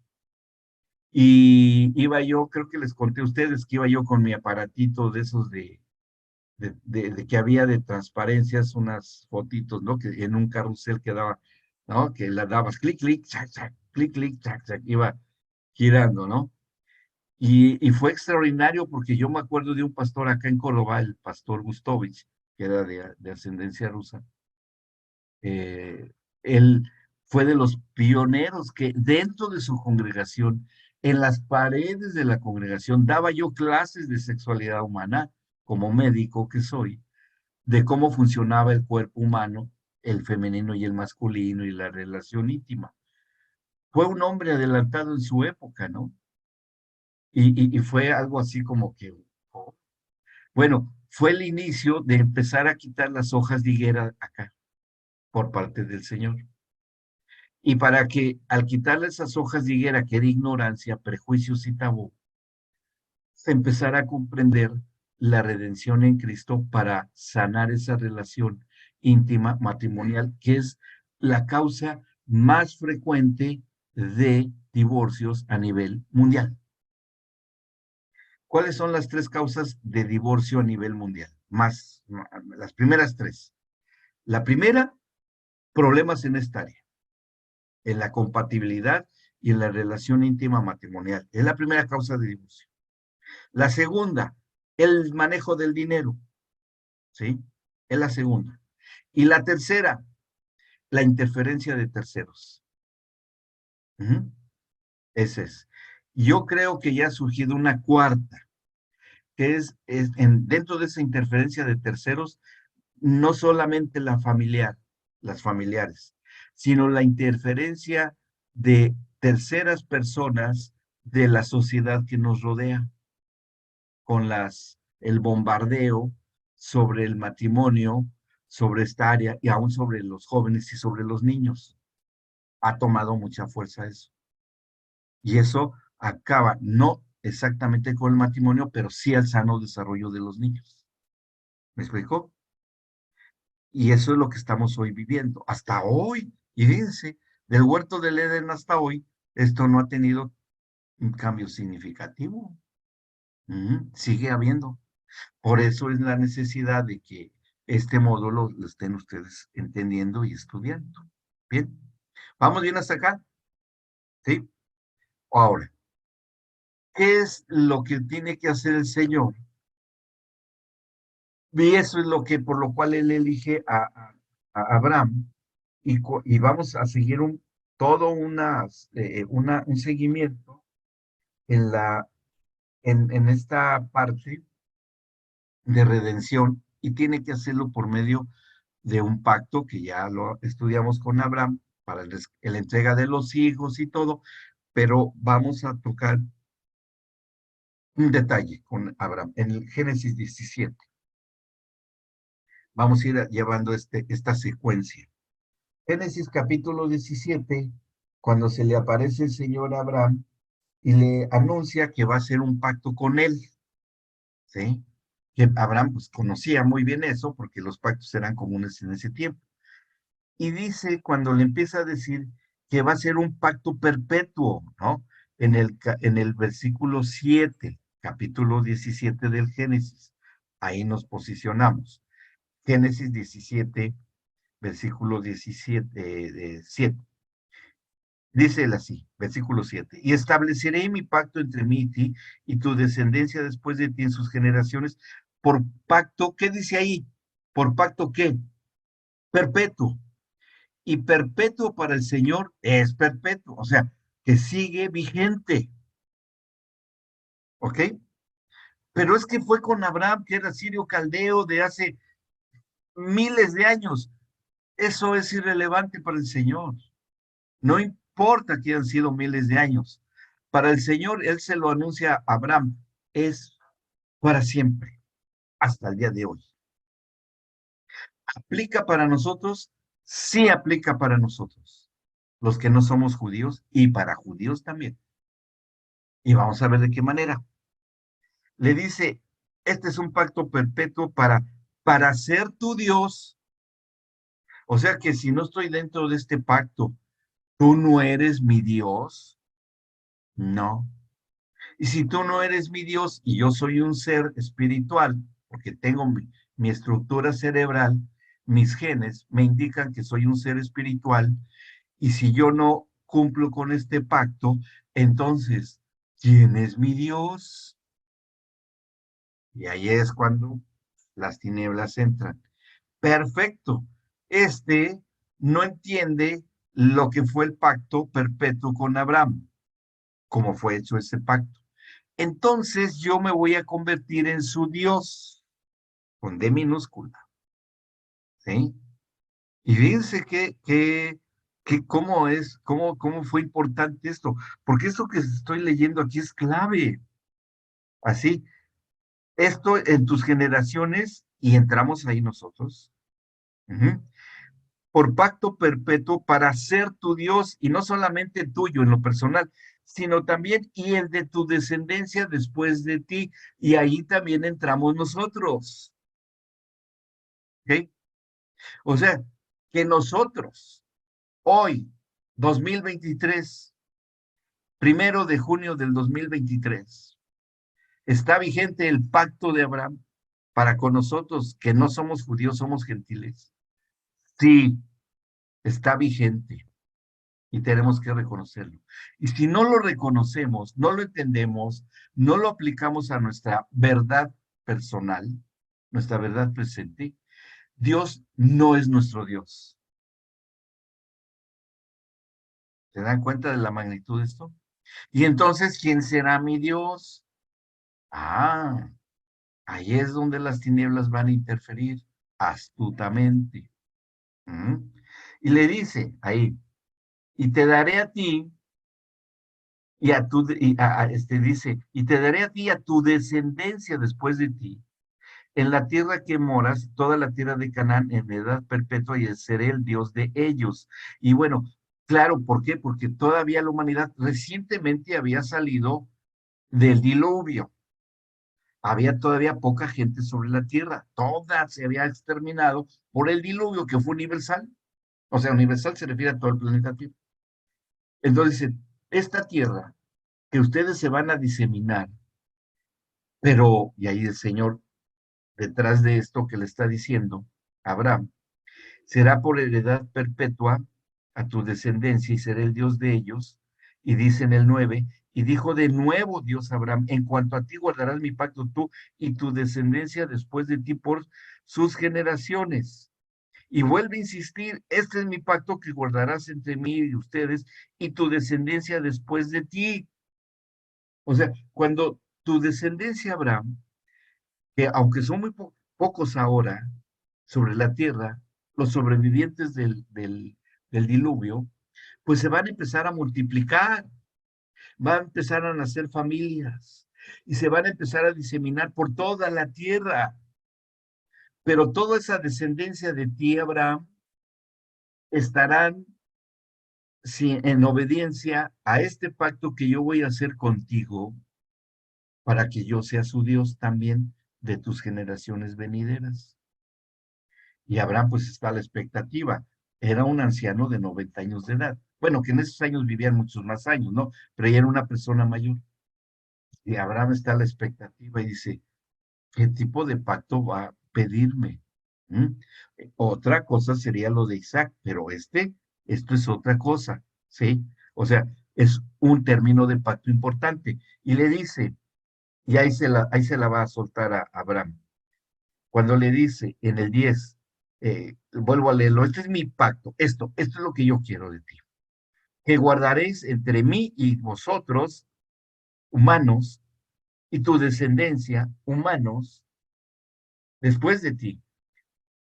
y iba yo, creo que les conté a ustedes que iba yo con mi aparatito de esos de que había de transparencias, unas fotitos, ¿no? Que en un carrusel que daba, ¿no? Que la dabas clic, clic, chac, chac, clic, clic, chac, chac, iba girando, ¿no? Y fue extraordinario porque yo me acuerdo de un pastor acá en Córdoba, el pastor Gustovich, que era de ascendencia rusa. Él fue de los pioneros que dentro de su congregación, en las paredes de la congregación, daba yo clases de sexualidad humana, como médico que soy, de cómo funcionaba el cuerpo humano, el femenino y el masculino y la relación íntima. Fue un hombre adelantado en su época, ¿no? Y fue algo así como que, oh, bueno, fue el inicio de empezar a quitar las hojas de higuera acá, por parte del Señor. Y para que al quitarle esas hojas de higuera, que era ignorancia, prejuicios y tabú, se empezara a comprender la redención en Cristo para sanar esa relación íntima, matrimonial, que es la causa más frecuente de divorcios a nivel mundial. ¿Cuáles son las tres causas de divorcio a nivel mundial? Las primeras tres. La primera, problemas en esta área, en la compatibilidad y en la relación íntima matrimonial. Es la primera causa de divorcio. La segunda, el manejo del dinero, ¿sí? Es la segunda. Y la tercera, la interferencia de terceros. Ese es. Yo creo que ya ha surgido una cuarta, que dentro de esa interferencia de terceros, no solamente la familiar, las familiares, sino la interferencia de terceras personas de la sociedad que nos rodea, con las el bombardeo sobre el matrimonio, sobre esta área y aún sobre los jóvenes y sobre los niños. Ha tomado mucha fuerza eso. Y eso acaba, no exactamente con el matrimonio, pero sí al sano desarrollo de los niños. ¿Me explico? Y eso es lo que estamos hoy viviendo, hasta hoy. Y fíjense, del huerto del Edén hasta hoy, esto no ha tenido un cambio significativo. Sigue habiendo. Por eso es la necesidad de que este módulo lo estén ustedes entendiendo y estudiando. Bien, ¿vamos bien hasta acá? ¿Sí? Ahora, ¿qué es lo que tiene que hacer el Señor? Y eso es lo que, por lo cual Él elige a Abraham, y vamos a seguir todo un seguimiento en esta parte de redención, y tiene que hacerlo por medio de un pacto que ya lo estudiamos con Abraham para la entrega de los hijos y todo, pero vamos a tocar un detalle con Abraham en el Génesis 17. Vamos a ir llevando esta secuencia. Génesis capítulo 17, cuando se le aparece el Señor a Abraham y le anuncia que va a hacer un pacto con él, ¿sí? Que Abraham pues conocía muy bien eso porque los pactos eran comunes en ese tiempo. Y dice, cuando le empieza a decir que va a ser un pacto perpetuo, ¿no? En el versículo 7, capítulo 17 del Génesis, ahí nos posicionamos. Génesis 17, versículo 17, 7. Dice él así, versículo 7, y estableceré mi pacto entre mí y ti y tu descendencia después de ti en sus generaciones, por pacto, ¿qué dice ahí? ¿Por pacto qué? Perpetuo. Y perpetuo para el Señor es perpetuo, o sea, que sigue vigente. ¿Ok? Pero es que fue con Abraham, que era sirio caldeo de hace miles de años. Eso es irrelevante para el Señor. No importa que hayan sido miles de años. Para el Señor, Él se lo anuncia a Abraham, es para siempre, hasta el día de hoy. ¿Aplica para nosotros? Sí aplica para nosotros, los que no somos judíos, y para judíos también. Y vamos a ver de qué manera. Le dice, este es un pacto perpetuo para ser tu Dios. O sea que si no estoy dentro de este pacto, ¿tú no eres mi Dios? No. Y si tú no eres mi Dios y yo soy un ser espiritual, porque tengo mi estructura cerebral, mis genes me indican que soy un ser espiritual, y si yo no cumplo con este pacto, entonces, ¿quién es mi Dios? Y ahí es cuando las tinieblas entran. Perfecto. Este no entiende lo que fue el pacto perpetuo con Abraham, cómo fue hecho ese pacto. Entonces yo me voy a convertir en su Dios, con D minúscula, ¿sí? Y fíjense cómo fue importante esto, porque esto que estoy leyendo aquí es clave. Así, esto en tus generaciones, y entramos ahí nosotros, por pacto perpetuo para ser tu Dios, y no solamente tuyo en lo personal, sino también y el de tu descendencia después de ti, y ahí también entramos nosotros. ¿Ok? O sea, que nosotros, hoy, 2023, 1 de junio del 2023, está vigente el pacto de Abraham para con nosotros, que no somos judíos, somos gentiles. Sí, está vigente. Y tenemos que reconocerlo. Y si no lo reconocemos, no lo entendemos, no lo aplicamos a nuestra verdad personal, nuestra verdad presente, Dios no es nuestro Dios. ¿Se dan cuenta de la magnitud de esto? Y entonces, ¿quién será mi Dios? Ah, ahí es donde las tinieblas van a interferir astutamente. Y le dice ahí, y te daré a ti y dice, y te daré a ti a tu descendencia después de ti, en la tierra que moras, toda la tierra de Canaán en edad perpetua y seré el Dios de ellos. Y bueno, claro, ¿por qué? Porque todavía la humanidad recientemente había salido del diluvio. Había todavía poca gente sobre la tierra. Toda se había exterminado por el diluvio que fue universal. O sea, universal se refiere a todo el planeta Tierra. Entonces, dice, esta tierra que ustedes se van a diseminar, pero, y ahí el Señor, detrás de esto que le está diciendo a Abraham, será por heredad perpetua a tu descendencia y seré el Dios de ellos. Y dice en el 9, y dijo de nuevo Dios a Abraham, en cuanto a ti guardarás mi pacto tú y tu descendencia después de ti por sus generaciones. Y vuelve a insistir, este es mi pacto que guardarás entre mí y ustedes y tu descendencia después de ti. O sea, cuando tu descendencia, Abraham, que aunque son muy pocos ahora sobre la tierra, los sobrevivientes del diluvio, pues se van a empezar a multiplicar, van a empezar a nacer familias y se van a empezar a diseminar por toda la tierra. Pero toda esa descendencia de ti, Abraham, estarán en obediencia a este pacto que yo voy a hacer contigo para que yo sea su Dios también de tus generaciones venideras. Y Abraham pues está a la expectativa. Era un anciano de 90 años de edad. Bueno, que en esos años vivían muchos más años, ¿no? Pero ella era una persona mayor. Y Abraham está a la expectativa y dice, ¿qué tipo de pacto va a pedirme? ¿Mm? Otra cosa sería lo de Isaac, pero esto es otra cosa, ¿sí? O sea, es un término de pacto importante. Y le dice, y ahí se la va a soltar a Abraham. Cuando le dice en el 10, vuelvo a leerlo, este es mi pacto, esto es lo que yo quiero de ti, que guardaréis entre mí y vosotros, humanos, y tu descendencia, humanos, después de ti,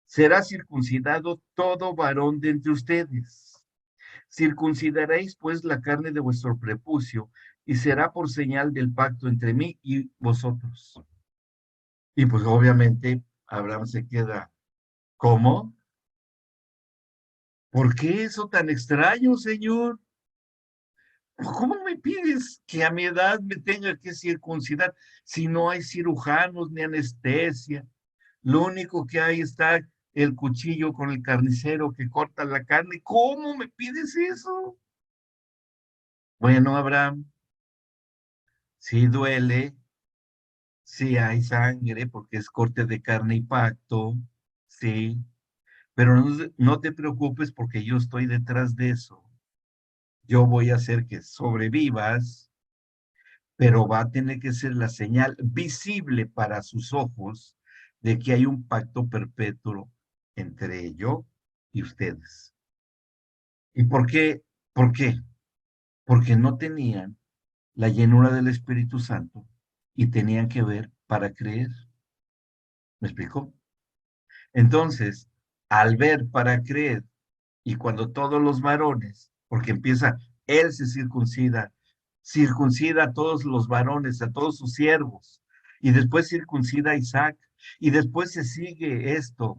será circuncidado todo varón de entre ustedes. Circuncidaréis pues la carne de vuestro prepucio, y será por señal del pacto entre mí y vosotros. Y pues obviamente Abraham se queda, ¿cómo? ¿Por qué eso tan extraño, Señor? ¿Cómo me pides que a mi edad me tenga que circuncidar si no hay cirujanos ni anestesia? Lo único que hay está el cuchillo con el carnicero que corta la carne. ¿Cómo me pides eso? Bueno, Abraham, sí duele, sí hay sangre porque es corte de carne y pacto, sí, pero no te preocupes porque yo estoy detrás de eso. Yo voy a hacer que sobrevivas, pero va a tener que ser la señal visible para sus ojos de que hay un pacto perpetuo entre yo y ustedes. ¿Y por qué? ¿Por qué? Porque no tenían la llenura del Espíritu Santo y tenían que ver para creer. ¿Me explicó? Entonces, al ver para creer, y cuando todos los varones, porque empieza, él se circuncida a todos los varones, a todos sus siervos, y después circuncida a Isaac, y después se sigue esto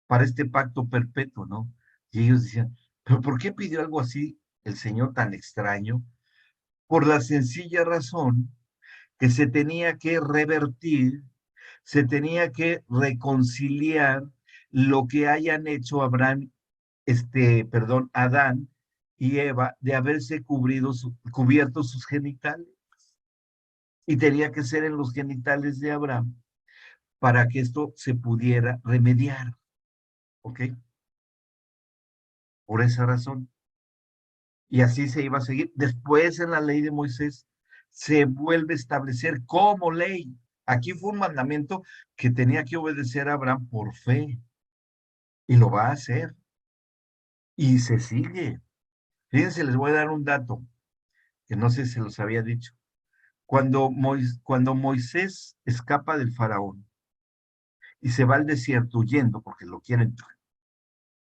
para este pacto perpetuo, ¿no? Y ellos decían, ¿pero por qué pidió algo así el Señor tan extraño? Por la sencilla razón que se tenía que revertir, se tenía que reconciliar lo que hayan hecho Abraham, Adán y Eva, de haberse cubierto sus genitales. Y tenía que ser en los genitales de Abraham para que esto se pudiera remediar. ¿Ok? Por esa razón. Y así se iba a seguir. Después en la ley de Moisés se vuelve a establecer como ley. Aquí fue un mandamiento que tenía que obedecer a Abraham por fe. Y lo va a hacer. Y se sigue. Fíjense, les voy a dar un dato que no sé si se los había dicho. Cuando Moisés escapa del faraón y se va al desierto huyendo porque lo quieren,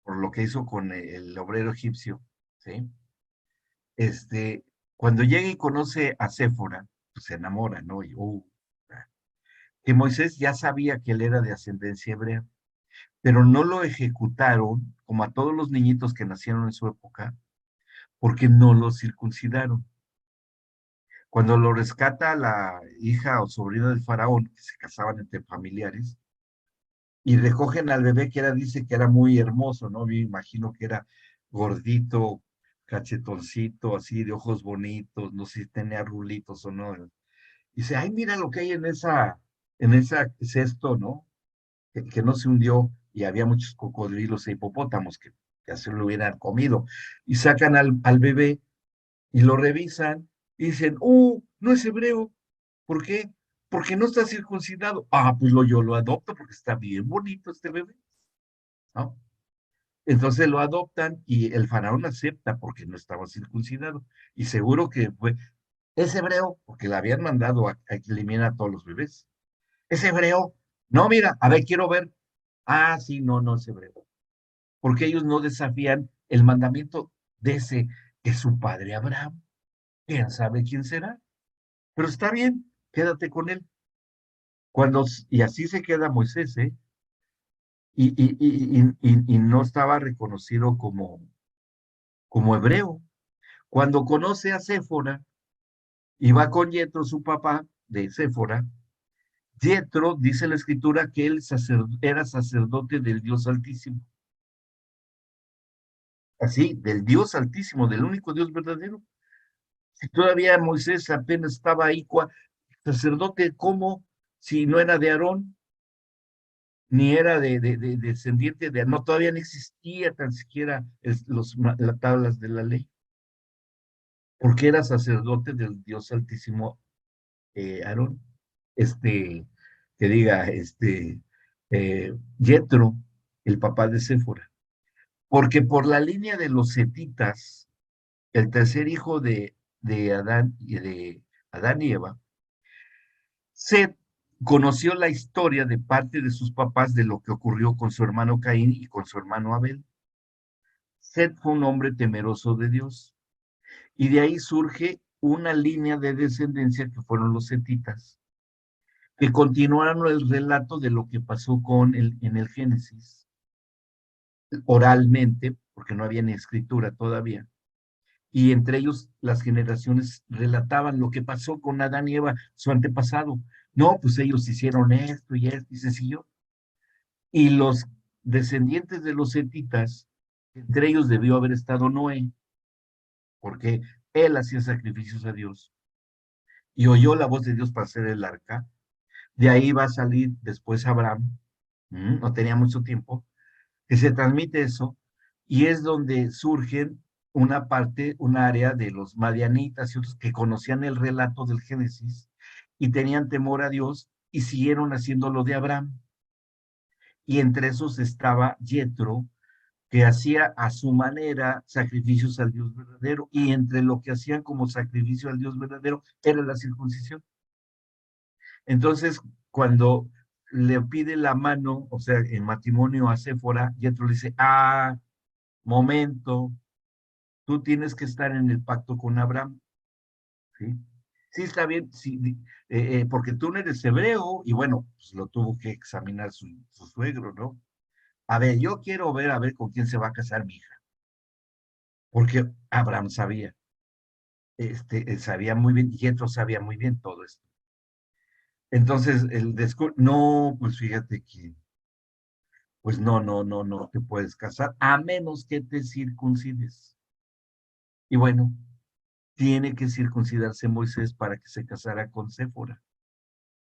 por lo que hizo con el obrero egipcio, ¿sí? Cuando llega y conoce a Séfora, pues se enamora, ¿no? que Moisés ya sabía que él era de ascendencia hebrea, pero no lo ejecutaron, como a todos los niñitos que nacieron en su época, porque no lo circuncidaron. Cuando lo rescata la hija o sobrina del faraón, que se casaban entre familiares, y recogen al bebé que dice que era muy hermoso, ¿no? Me imagino que era gordito, cachetoncito, así de ojos bonitos, no sé si tenía rulitos o no. Dice, ay, mira lo que hay en esa cesto, ¿no? Que no se hundió y había muchos cocodrilos e hipopótamos que ya se lo hubieran comido. Y sacan al bebé y lo revisan y dicen, no es hebreo. ¿Por qué? Porque no está circuncidado. Ah, pues yo lo adopto porque está bien bonito este bebé, ¿no? Entonces lo adoptan y el faraón acepta porque no estaba circuncidado. Y seguro que es hebreo, porque le habían mandado a que elimina a todos los bebés. Es hebreo. No, mira, a ver, quiero ver. Ah, sí, no, no es hebreo. Porque ellos no desafían el mandamiento de ese, que su padre Abraham. ¿Quién sabe quién será? Pero está bien, quédate con él. Y así se queda Moisés, ¿eh? Y no estaba reconocido como hebreo. Cuando conoce a Séfora y va con Yetro, su papá de Séfora, Yetro, dice la escritura, que él era sacerdote del Dios Altísimo. Así, del Dios Altísimo, del único Dios verdadero. Si todavía Moisés apenas estaba ahí, sacerdote, ¿cómo? Si no era de Aarón, ni era de descendiente de, no, todavía no existía tan siquiera las tablas de la ley, porque era sacerdote del Dios Altísimo Aarón, que diga, Yetro, el papá de Séfora, porque por la línea de los setitas, el tercer hijo de Adán y Eva, Set conoció la historia de parte de sus papás de lo que ocurrió con su hermano Caín y con su hermano Abel. Set fue un hombre temeroso de Dios, y de ahí surge una línea de descendencia que fueron los setitas, que continuaron el relato de lo que pasó en el Génesis, oralmente, porque no había ni escritura todavía, y entre ellos las generaciones relataban lo que pasó con Adán y Eva, su antepasado. No, pues ellos hicieron esto y se siguió. Y los descendientes de los setitas, entre ellos debió haber estado Noé, porque él hacía sacrificios a Dios y oyó la voz de Dios para hacer el arca. De ahí va a salir después Abraham, no tenía mucho tiempo, que se transmite eso, y es donde surgen una parte, un área de los madianitas y otros que conocían el relato del Génesis y tenían temor a Dios y siguieron haciendo lo de Abraham. Y entre esos estaba Yetro, que hacía a su manera sacrificios al Dios verdadero, y entre lo que hacían como sacrificio al Dios verdadero era la circuncisión. Entonces, cuando le pide la mano, o sea, en matrimonio a Séfora, Yetro le dice, momento, tú tienes que estar en el pacto con Abraham, ¿sí? Sí, está bien, sí, porque tú no eres hebreo, y bueno, pues lo tuvo que examinar su suegro, ¿no? A ver, yo quiero ver a ver con quién se va a casar mi hija, porque Abraham sabía, sabía muy bien, y Yetro sabía muy bien todo esto. Entonces, no, pues fíjate que, pues no te puedes casar, a menos que te circuncides. Y bueno, tiene que circuncidarse Moisés para que se casara con Séfora.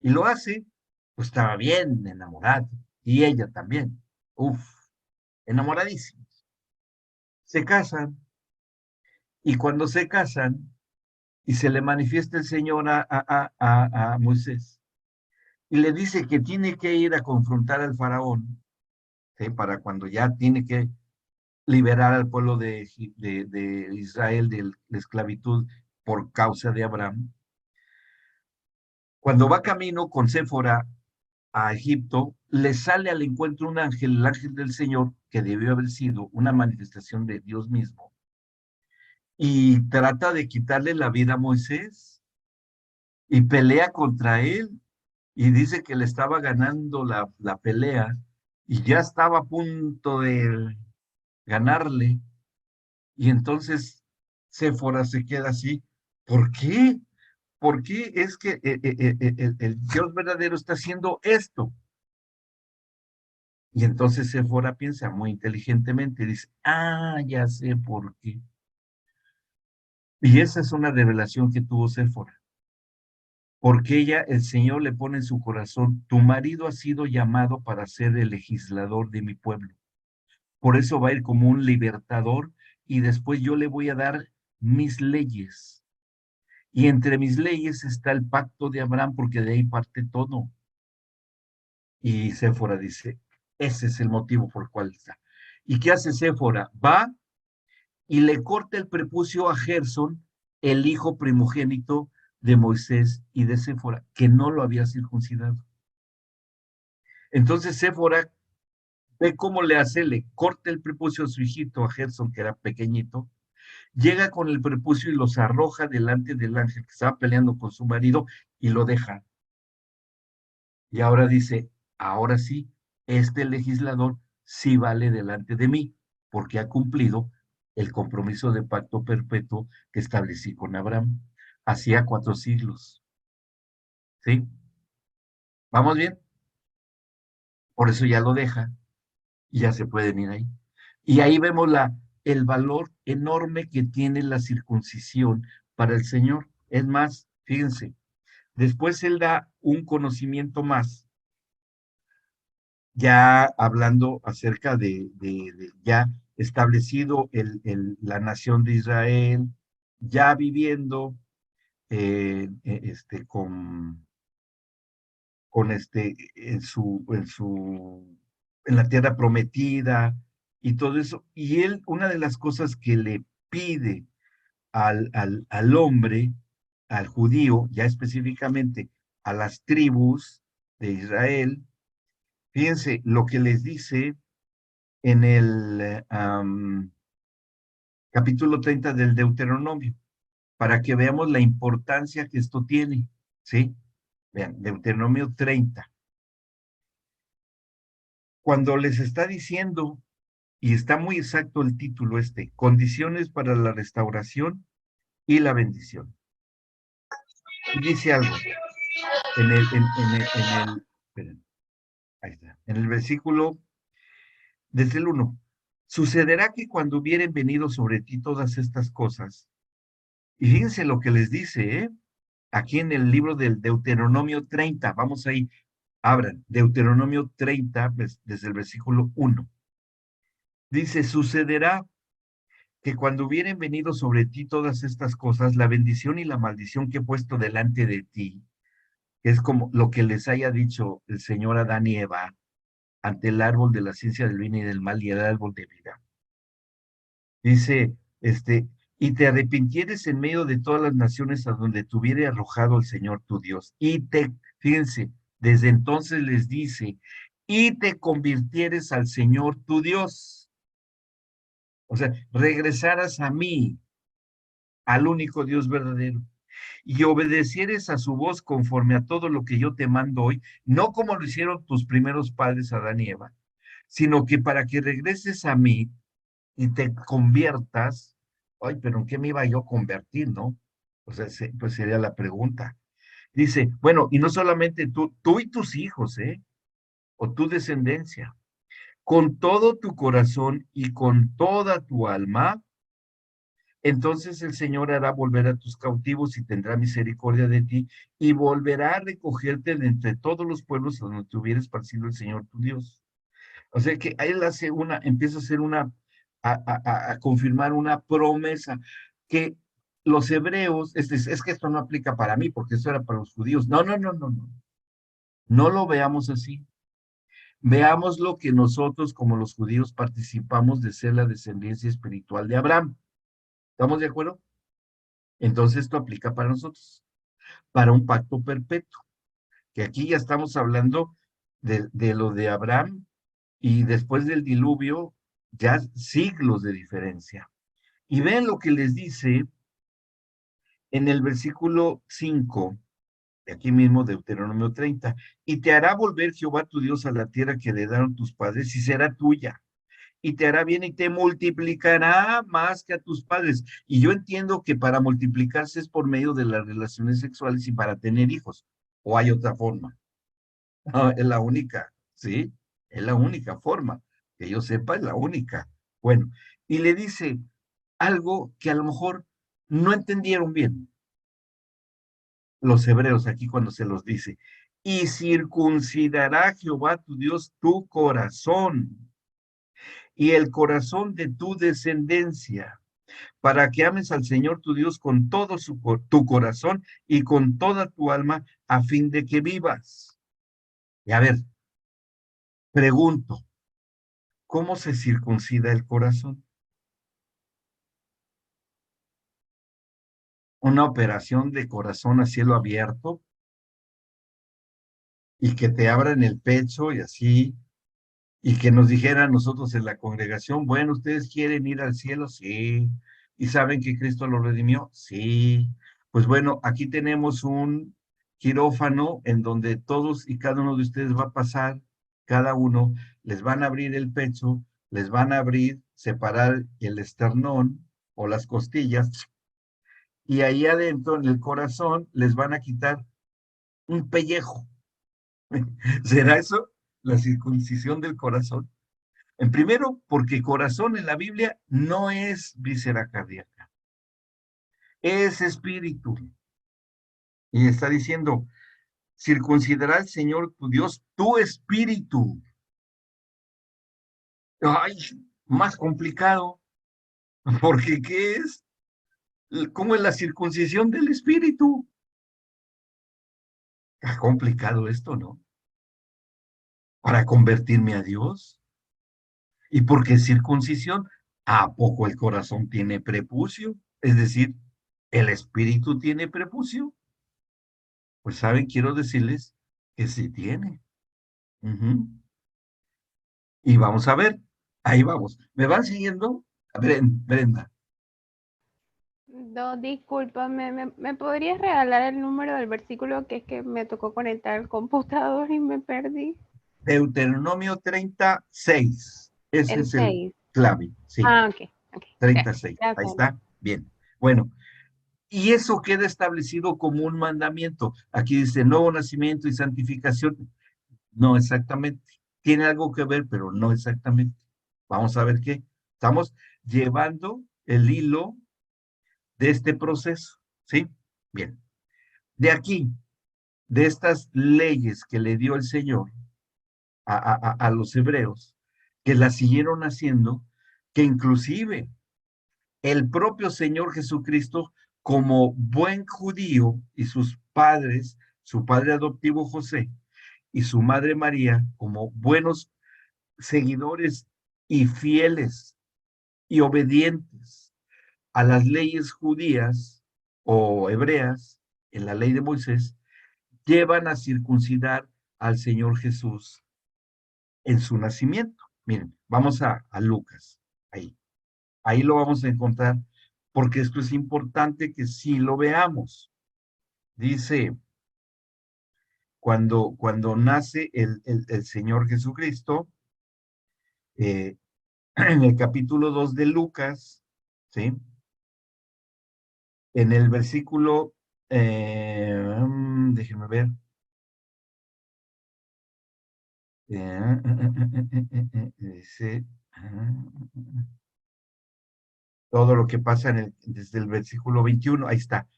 Y lo hace, pues estaba bien enamorado, y ella también, enamoradísimos. Se casan, y cuando se casan, y se le manifiesta el Señor a Moisés, y le dice que tiene que ir a confrontar al faraón, ¿sí? Para cuando ya tiene que liberar al pueblo de Israel de la esclavitud por causa de Abraham. Cuando va camino con Séfora a Egipto, le sale al encuentro un ángel, el ángel del Señor, que debió haber sido una manifestación de Dios mismo, y trata de quitarle la vida a Moisés, y pelea contra él, y dice que le estaba ganando la pelea y ya estaba a punto de ganarle. Y entonces Séfora se queda así. ¿Por qué? ¿Por qué es que el Dios verdadero está haciendo esto? Y entonces Séfora piensa muy inteligentemente, dice, ah, ya sé por qué. Y esa es una revelación que tuvo Séfora. Porque ella, el Señor le pone en su corazón, tu marido ha sido llamado para ser el legislador de mi pueblo. Por eso va a ir como un libertador y después yo le voy a dar mis leyes. Y entre mis leyes está el pacto de Abraham, porque de ahí parte todo. Y Séfora dice, ese es el motivo por el cual está. ¿Y qué hace Séfora? Va y le corta el prepucio a Gersón, el hijo primogénito de Moisés y de Séfora, que no lo había circuncidado. Entonces Séfora ve cómo le hace, le corta el prepucio a su hijito, a Gersón, que era pequeñito, llega con el prepucio y los arroja delante del ángel que estaba peleando con su marido y lo deja. Y ahora dice, ahora sí, este legislador sí vale delante de mí, porque ha cumplido el compromiso de pacto perpetuo que establecí con Abraham. Hacía 4 siglos. ¿Sí? ¿Vamos bien? Por eso ya lo deja y ya se pueden ir ahí. Y ahí vemos el valor enorme que tiene la circuncisión para el Señor. Es más, fíjense, después él da un conocimiento más, ya hablando acerca de ya establecido la nación de Israel, ya viviendo en la tierra prometida y todo eso. Y él, una de las cosas que le pide al hombre, al judío, ya específicamente a las tribus de Israel, fíjense lo que les dice en el capítulo 30 del Deuteronomio, para que veamos la importancia que esto tiene, ¿sí? Vean, Deuteronomio 30. Cuando les está diciendo, y está muy exacto el título condiciones para la restauración y la bendición. Y dice algo, esperen, ahí está, en el versículo, desde el 1, sucederá que cuando hubieren venido sobre ti todas estas cosas, y fíjense lo que les dice, aquí en el libro del Deuteronomio 30, vamos ahí, abran, Deuteronomio 30, desde el versículo 1. Dice, sucederá que cuando hubieren venido sobre ti todas estas cosas, la bendición y la maldición que he puesto delante de ti, que es como lo que les haya dicho el Señor a Adán y Eva ante el árbol de la ciencia del bien y del mal y el árbol de vida. Dice, y te arrepintieres en medio de todas las naciones a donde te hubiere arrojado el Señor tu Dios. Fíjense, desde entonces les dice, y te convirtieres al Señor tu Dios. O sea, regresaras a mí, al único Dios verdadero, y obedecieres a su voz conforme a todo lo que yo te mando hoy, no como lo hicieron tus primeros padres, Adán y Eva, sino que para que regreses a mí y te conviertas, ay, pero ¿en qué me iba yo a convertir, no? O sea, pues sería la pregunta. Dice, bueno, y no solamente tú y tus hijos, o tu descendencia, con todo tu corazón y con toda tu alma, entonces el Señor hará volver a tus cautivos y tendrá misericordia de ti y volverá a recogerte de entre todos los pueblos a donde te hubiera esparcido el Señor tu Dios. O sea que él empieza a hacer a confirmar una promesa que los hebreos, es que esto no aplica para mí porque esto era para los judíos. No, no, no, no, no. No lo veamos así. Veamos lo que nosotros como los judíos participamos de ser la descendencia espiritual de Abraham. ¿Estamos de acuerdo? Entonces esto aplica para nosotros, para un pacto perpetuo, que aquí ya estamos hablando de lo de Abraham y después del diluvio, ya siglos de diferencia. Y ven lo que les dice en el versículo 5, Aquí mismo Deuteronomio 30. Y te hará volver Jehová tu Dios a la tierra que le dieron tus padres y será tuya. Y te hará bien y te multiplicará más que a tus padres. Y yo entiendo que para multiplicarse es por medio de las relaciones sexuales y para tener hijos. ¿O hay otra forma? No, es la única, ¿sí? Es la única forma. Que yo sepa, es la única. Bueno, y le dice algo que a lo mejor no entendieron bien los hebreos aquí cuando se los dice. Y circuncidará Jehová tu Dios tu corazón y el corazón de tu descendencia, para que ames al Señor tu Dios con todo tu corazón y con toda tu alma, a fin de que vivas. Y a ver, pregunto, ¿cómo se circuncida el corazón? ¿Una operación de corazón a cielo abierto? Y que te abran el pecho y así, y que nos dijeran nosotros en la congregación, bueno, ¿ustedes quieren ir al cielo? Sí. ¿Y saben que Cristo los redimió? Sí. Pues bueno, aquí tenemos un quirófano en donde todos y cada uno de ustedes va a pasar, cada uno, les van a abrir el pecho, les van a abrir, separar el esternón o las costillas, y ahí adentro, en el corazón, les van a quitar un pellejo. ¿Será eso la circuncisión del corazón? En primero, porque corazón en la Biblia no es víscera cardíaca, es espíritu. Y está diciendo, circuncidará el Señor tu Dios tu espíritu. Ay, más complicado, porque ¿qué es? ¿Cómo es la circuncisión del espíritu? Es complicado esto, ¿no? Para convertirme a Dios. ¿Y por qué circuncisión? ¿A poco el corazón tiene prepucio? Es decir, ¿el espíritu tiene prepucio? Pues, ¿saben? Quiero decirles que sí tiene. Ujú. Y vamos a ver, ahí vamos. ¿Me van siguiendo? Brenda. No, discúlpame, ¿me podrías regalar el número del versículo que es que me tocó conectar al computador y me perdí? Deuteronomio 36. Ese El es el 6. clave, sí, Ah, ok, ok. Gracias. 36. Ahí Gracias. está, bien. Bueno, y eso queda establecido como un mandamiento. Aquí dice nuevo nacimiento y santificación. No exactamente. Tiene algo que ver, pero no exactamente. Vamos a ver qué. Estamos llevando el hilo de este proceso, ¿sí? Bien. De aquí, de estas leyes que le dio el Señor a los hebreos, que las siguieron haciendo, que inclusive el propio Señor Jesucristo, como buen judío, y sus padres, su padre adoptivo José y su madre María, como buenos seguidores y fieles y obedientes a las leyes judías o hebreas, en la ley de Moisés, llevan a circuncidar al Señor Jesús en su nacimiento. Miren, vamos a Lucas, ahí lo vamos a encontrar, porque esto es importante que sí lo veamos. Dice, cuando nace el Señor Jesucristo, en el capítulo 2 de Lucas, ¿sí? En el versículo, déjenme ver, dice, todo lo que pasa desde el versículo 21, ahí está,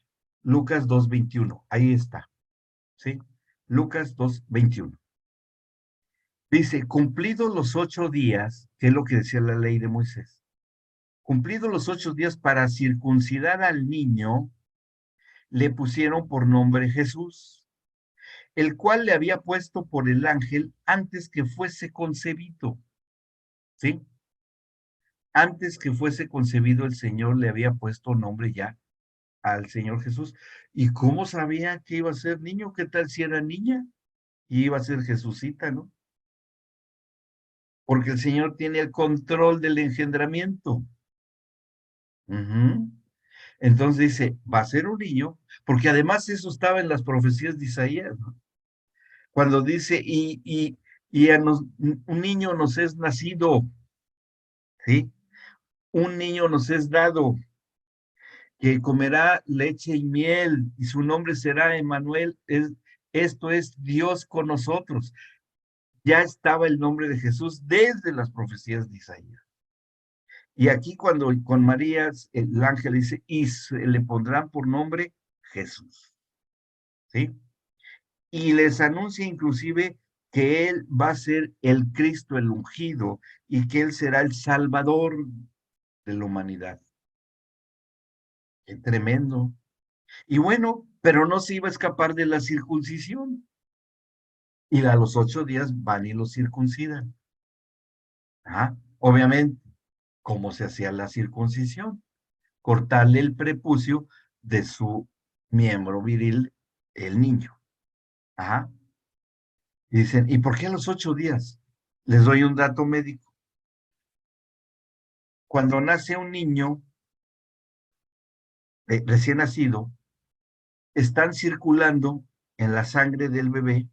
Lucas 2:21, ahí está, ¿sí? Lucas 2:21. Dice, cumplidos los 8 días, que es lo que decía la ley de Moisés, cumplidos los 8 días para circuncidar al niño, le pusieron por nombre Jesús, el cual le había puesto por el ángel antes que fuese concebido, ¿sí? Antes que fuese concebido, el Señor le había puesto nombre ya al Señor Jesús. ¿Y cómo sabía que iba a ser niño? ¿Qué tal si era niña? Y iba a ser Jesucita, ¿no? Porque el Señor tiene el control del engendramiento. Ujú. Entonces dice, va a ser un niño, porque además eso estaba en las profecías de Isaías, ¿no? Cuando dice, un niño nos es nacido, ¿sí? Un niño nos es dado, que comerá leche y miel, y su nombre será Emmanuel, esto es Dios con nosotros. Ya estaba el nombre de Jesús desde las profecías de Isaías. Y aquí cuando con María el ángel dice, y le pondrán por nombre Jesús, ¿sí? Y les anuncia inclusive que él va a ser el Cristo, el ungido, y que él será el Salvador de la humanidad. Qué tremendo. Y bueno, pero no se iba a escapar de la circuncisión. Y a los 8 días van y lo circuncidan. Obviamente, ¿cómo se hacía la circuncisión? Cortarle el prepucio de su miembro viril, el niño. Ajá. Y dicen, ¿y por qué a los 8 días? Les doy un dato médico. Cuando nace un niño recién nacido, están circulando en la sangre del bebé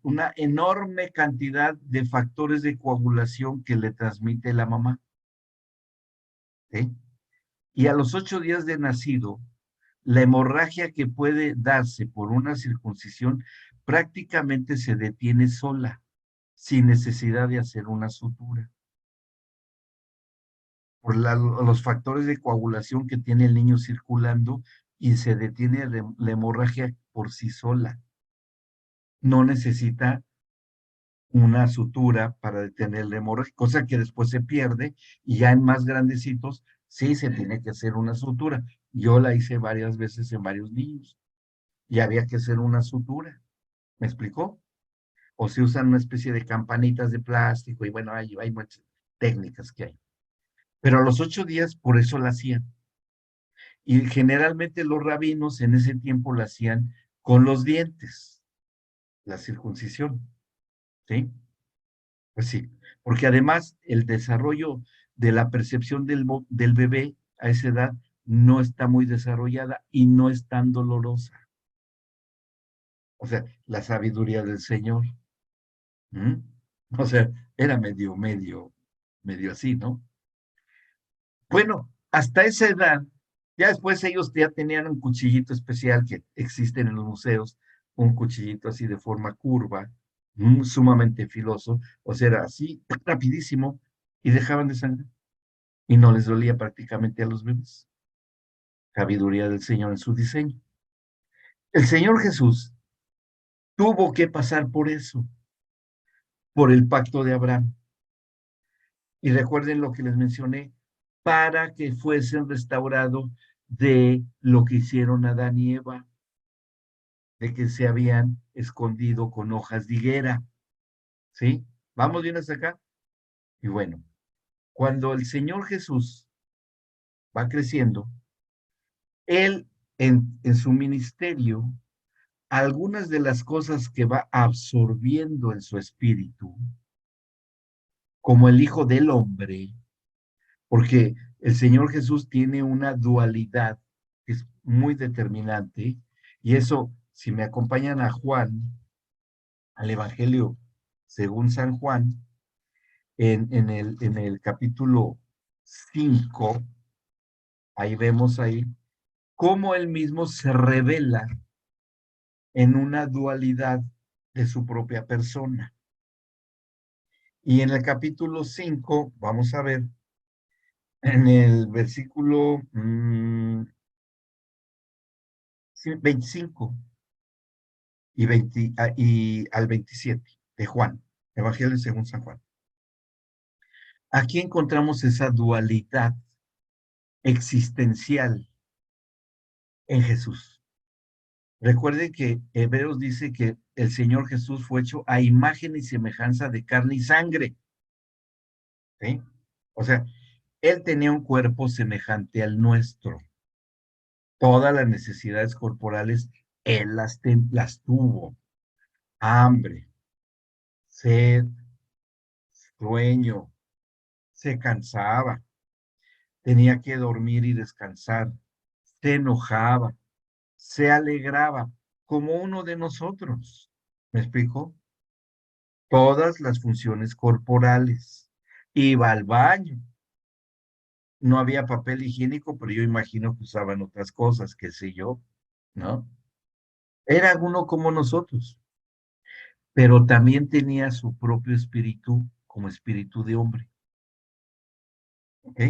una enorme cantidad de factores de coagulación que le transmite la mamá. ¿Sí? Y a los 8 días de nacido, la hemorragia que puede darse por una circuncisión prácticamente se detiene sola, sin necesidad de hacer una sutura. Por los factores de coagulación que tiene el niño circulando y se detiene la hemorragia por sí sola. No necesita una sutura para detener la hemorragia, cosa que después se pierde y ya en más grandecitos sí se tiene que hacer una sutura. Yo la hice varias veces en varios niños y había que hacer una sutura. ¿Me explicó? O se usan una especie de campanitas de plástico y bueno, hay muchas técnicas que hay. Pero a los 8 días por eso la hacían. Y generalmente los rabinos en ese tiempo la hacían con los dientes, la circuncisión. ¿Sí? Pues sí, porque además el desarrollo de la percepción del bebé a esa edad no está muy desarrollada y no es tan dolorosa. O sea, la sabiduría del Señor. ¿Mm? O sea, era medio así, ¿no? Bueno, hasta esa edad, ya después ellos ya tenían un cuchillito especial que existe en los museos, un cuchillito así de forma curva, sumamente filoso, o sea, era así, rapidísimo, y dejaban de sangrar. Y no les dolía prácticamente a los bebés. Sabiduría del Señor en su diseño. El Señor Jesús tuvo que pasar por eso, por el pacto de Abraham. Y recuerden lo que les mencioné, para que fuesen restaurados de lo que hicieron Adán y Eva, de que se habían escondido con hojas de higuera. ¿Sí? ¿Vamos bien hasta acá? Y bueno, cuando el Señor Jesús va creciendo, él en su ministerio, algunas de las cosas que va absorbiendo en su espíritu, como el Hijo del Hombre, porque el Señor Jesús tiene una dualidad que es muy determinante, y eso, si me acompañan a Juan, al Evangelio según San Juan, en el capítulo 5, ahí vemos ahí cómo él mismo se revela en una dualidad de su propia persona. Y en el capítulo 5, vamos a ver, en el versículo 25 y al 27 de Juan, Evangelio según San Juan. Aquí encontramos esa dualidad existencial en Jesús. Recuerden que Hebreos dice que el Señor Jesús fue hecho a imagen y semejanza de carne y sangre. ¿Sí? O sea, Él tenía un cuerpo semejante al nuestro. Todas las necesidades corporales, Él las tuvo. Hambre, sed, sueño, se cansaba. tenía que dormir y descansar, se enojaba, se alegraba, como uno de nosotros. ¿Me explico? Todas las funciones corporales. Iba al baño. No había papel higiénico, pero yo imagino que usaban otras cosas, qué sé yo, ¿no? Era uno como nosotros, pero también tenía su propio espíritu como espíritu de hombre, ¿ok?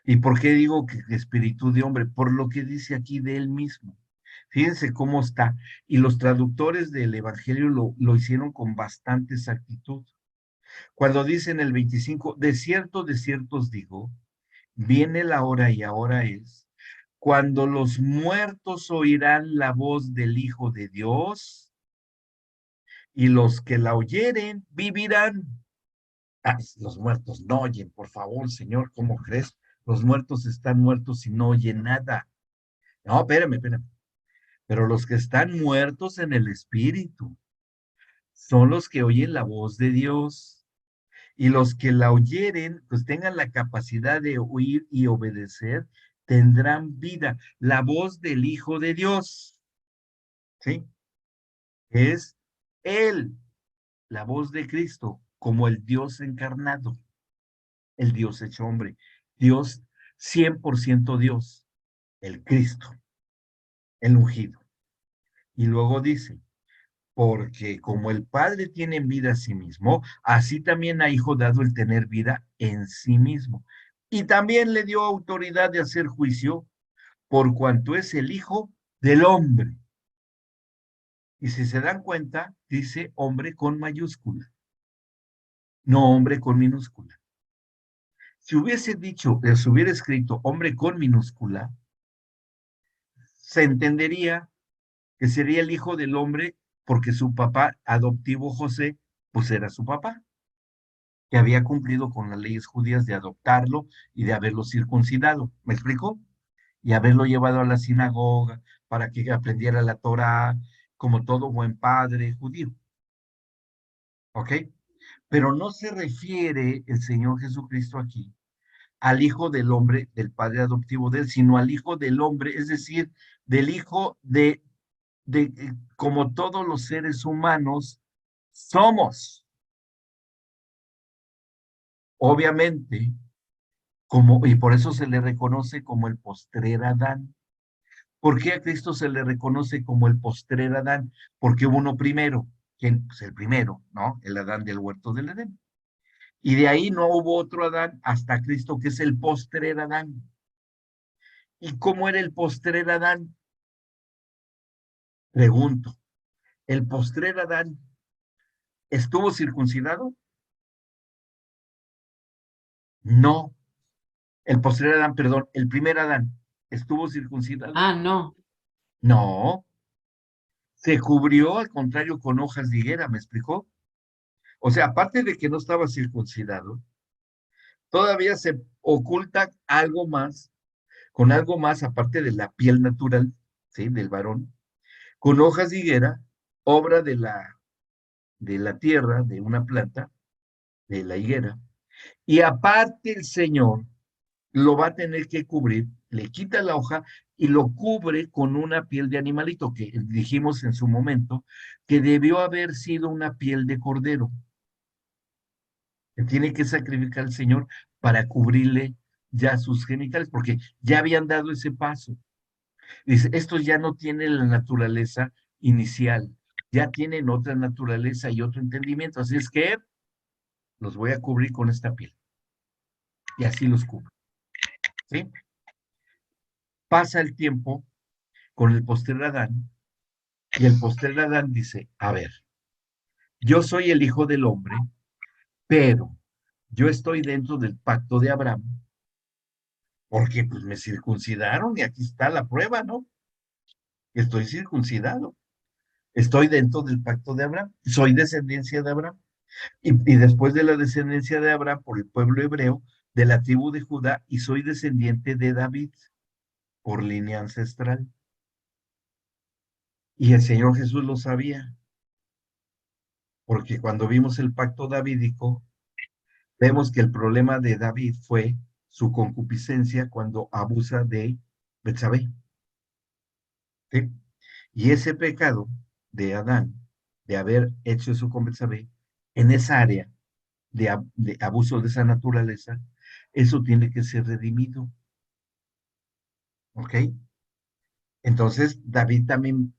¿Y por qué digo que espíritu de hombre? Por lo que dice aquí de él mismo. Fíjense cómo está. Y los traductores del Evangelio lo hicieron con bastante exactitud. Cuando dicen el 25, de cierto os digo, viene la hora y ahora es, cuando los muertos oirán la voz del Hijo de Dios y los que la oyeren vivirán. Ay, los muertos no oyen, por favor, Señor, ¿cómo crees? Los muertos están muertos y no oyen nada. No, espérame. Pero los que están muertos en el espíritu son los que oyen la voz de Dios. Y los que la oyeren, pues tengan la capacidad de oír y obedecer, tendrán vida. La voz del Hijo de Dios, ¿sí? Es Él, la voz de Cristo, como el Dios encarnado, el Dios hecho hombre. Dios, 100% Dios, el Cristo, el ungido. Y luego dice, porque como el Padre tiene en vida a sí mismo, así también ha Hijo dado el tener vida en sí mismo. Y también le dio autoridad de hacer juicio, por cuanto es el Hijo del hombre. Y si se dan cuenta, dice hombre con mayúscula, no hombre con minúscula. Si hubiese dicho, se hubiera escrito hombre con minúscula, se entendería que sería el Hijo del hombre porque su papá adoptivo José, pues era su papá, que había cumplido con las leyes judías de adoptarlo y de haberlo circuncidado. ¿Me explico? Y haberlo llevado a la sinagoga para que aprendiera la Torá, como todo buen padre judío. ¿Ok? Pero no se refiere el Señor Jesucristo aquí al Hijo del hombre, del Padre adoptivo de él, sino al Hijo del hombre, es decir, del Hijo de como todos los seres humanos somos. Obviamente, y por eso se le reconoce como el postrer Adán. ¿Por qué a Cristo se le reconoce como el postrer Adán? Porque hubo uno primero, ¿quién? Pues el primero, ¿no? El Adán del huerto del Edén. Y de ahí no hubo otro Adán hasta Cristo, que es el postrer Adán. ¿Y cómo era el postrer Adán? Pregunto, ¿el postrer Adán estuvo circuncidado? No. El postrer Adán, perdón, el primer Adán, ¿estuvo circuncidado? Ah, no. No. Se cubrió, al contrario, con hojas de higuera, ¿me explicó? O sea, aparte de que no estaba circuncidado, todavía se oculta algo más, con algo más aparte de la piel natural, ¿sí? Del varón, con hojas de higuera, obra de la tierra, de una planta, de la higuera, y aparte el Señor lo va a tener que cubrir, le quita la hoja y lo cubre con una piel de animalito, que dijimos en su momento que debió haber sido una piel de cordero, que tiene que sacrificar al Señor para cubrirle ya sus genitales, porque ya habían dado ese paso. Dice, estos ya no tienen la naturaleza inicial, ya tienen otra naturaleza y otro entendimiento, así es que los voy a cubrir con esta piel. Y así los cubro, ¿sí? Pasa el tiempo con el postrer Adán, y el postrer Adán dice, a ver, yo soy el hijo del hombre, pero yo estoy dentro del pacto de Abraham, porque pues me circuncidaron y aquí está la prueba, ¿no? Estoy circuncidado, estoy dentro del pacto de Abraham, soy descendencia de Abraham. Y después de la descendencia de Abraham por el pueblo hebreo, de la tribu de Judá, y soy descendiente de David por línea ancestral. Y el Señor Jesús lo sabía, porque cuando vimos el pacto davídico, vemos que el problema de David fue su concupiscencia cuando abusa de Betsabé. ¿Sí? Y ese pecado de Adán, de haber hecho eso con Betsabé, en esa área de abuso de esa naturaleza, eso tiene que ser redimido. ¿Ok? Entonces, David también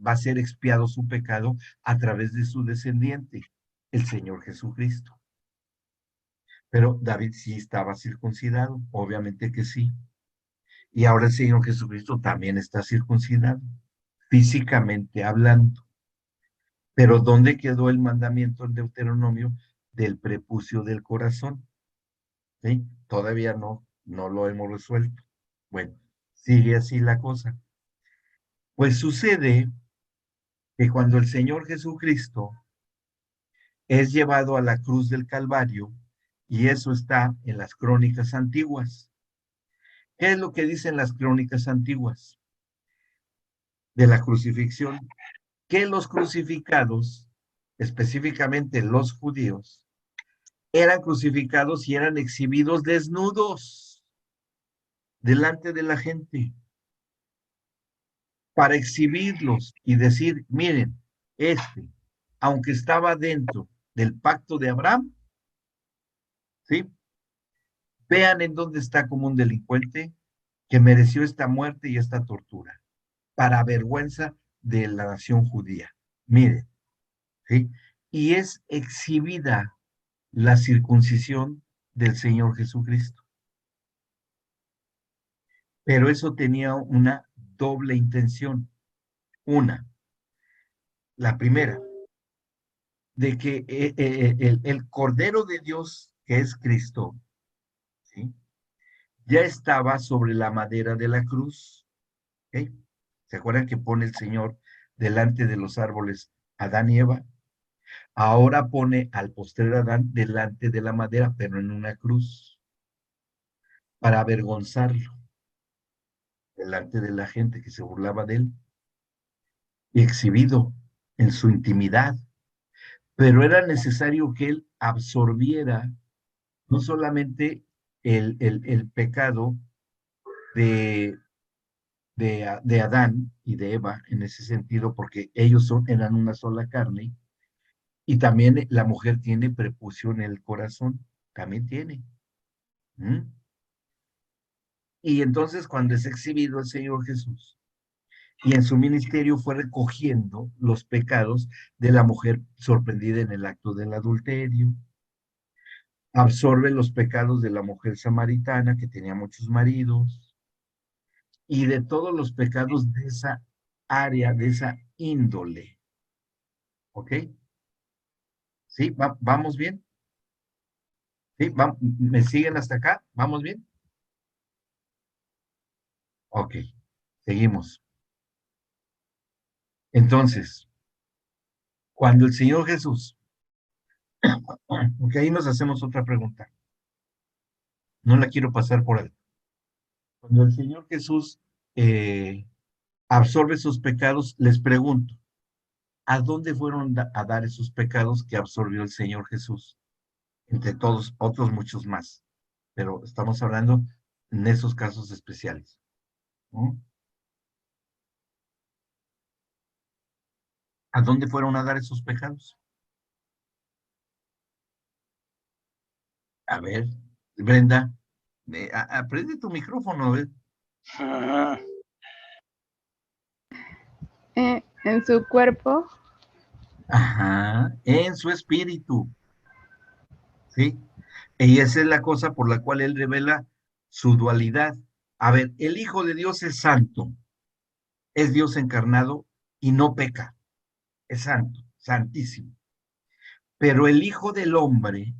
va a ser expiado su pecado a través de su descendiente, el Señor Jesucristo. Pero David sí estaba circuncidado, obviamente que sí. Y ahora el Señor Jesucristo también está circuncidado, físicamente hablando. Pero ¿dónde quedó el mandamiento en Deuteronomio del prepucio del corazón? ¿Sí? Todavía no lo hemos resuelto. Bueno, sigue así la cosa. Pues sucede que cuando el Señor Jesucristo es llevado a la cruz del Calvario, y eso está en las crónicas antiguas. ¿Qué es lo que dicen las crónicas antiguas de la crucifixión? Que los crucificados, específicamente los judíos, eran crucificados y eran exhibidos desnudos delante de la gente para exhibirlos y decir, miren, aunque estaba dentro del pacto de Abraham, ¿sí? Vean en dónde está como un delincuente que mereció esta muerte y esta tortura, para vergüenza de la nación judía. Miren, ¿sí? Y es exhibida la circuncisión del Señor Jesucristo. Pero eso tenía una doble intención. Una, la primera, de que el Cordero de Dios, que es Cristo, ¿sí? Ya estaba sobre la madera de la cruz. ¿Okay? ¿Se acuerdan que pone el Señor delante de los árboles Adán y Eva? Ahora pone al postrer Adán delante de la madera, pero en una cruz, para avergonzarlo delante de la gente que se burlaba de él y exhibido en su intimidad. Pero era necesario que él absorbiera no solamente el pecado de, de Adán y de Eva en ese sentido, porque ellos eran una sola carne, y también la mujer tiene prepucio en el corazón, también tiene. ¿Mm? Y entonces cuando es exhibido el Señor Jesús, y en su ministerio fue recogiendo los pecados de la mujer sorprendida en el acto del adulterio, absorbe los pecados de la mujer samaritana que tenía muchos maridos, y de todos los pecados de esa área, de esa índole. ¿Ok? ¿Sí? ¿Vamos bien? ¿Sí? ¿Me siguen hasta acá? ¿Vamos bien? Ok, seguimos. Entonces, cuando el Señor Jesús, porque ahí nos hacemos otra pregunta, no la quiero pasar por alto. Cuando el Señor Jesús absorbe sus pecados, les pregunto, ¿a dónde fueron a dar esos pecados que absorbió el Señor Jesús? Entre todos, otros muchos más, pero estamos hablando en esos casos especiales, ¿no? ¿A dónde fueron a dar esos pecados? A ver, Brenda, aprende tu micrófono, a ver. Ajá. En su cuerpo. Ajá, en su espíritu, ¿sí? Y esa es la cosa por la cual él revela su dualidad. A ver, el Hijo de Dios es santo, es Dios encarnado y no peca, es santo, santísimo. Pero el Hijo del Hombre,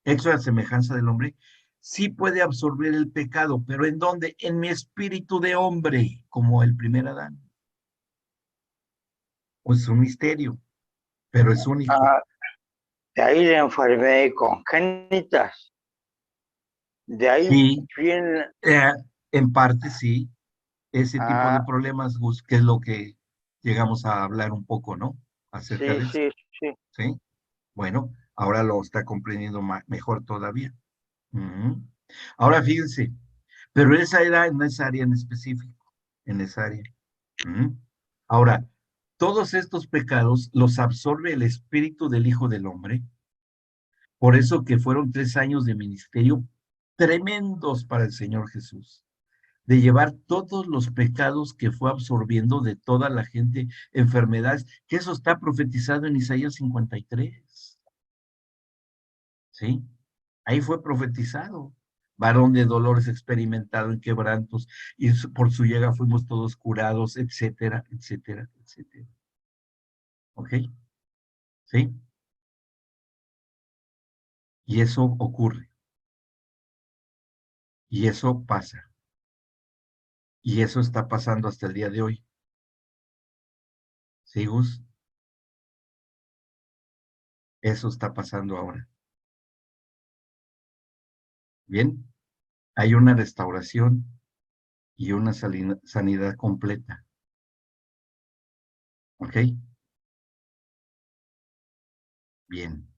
hecho a semejanza del hombre, sí puede absorber el pecado, pero ¿en dónde? En mi espíritu de hombre, como el primer Adán. Pues es un misterio, pero es único. De ahí la enfermedad congénitas. De ahí Sí, viene. en parte sí, ese tipo de problemas, Gus, que es lo que llegamos a hablar un poco, ¿no? Acerca Sí, de eso, sí, sí. ¿sí? Bueno, ahora lo está comprendiendo mejor todavía. Ujú. Ahora fíjense, pero esa era en esa área en específico, en esa área. Ujú. Ahora, todos estos pecados los absorbe el espíritu del Hijo del Hombre, por eso que fueron 3 años de ministerio tremendos para el Señor Jesús, de llevar todos los pecados que fue absorbiendo de toda la gente, enfermedades, que eso está profetizado en Isaías 53, ¿sí? Ahí fue profetizado. Varón de dolores experimentado en quebrantos, y por su llaga fuimos todos curados, etcétera, etcétera, etcétera. ¿Ok? ¿Sí? Y eso ocurre, y eso pasa, y eso está pasando hasta el día de hoy. ¿Sí, Gus? Eso está pasando ahora. Bien, hay una restauración y una sanidad completa. ¿Ok? Bien,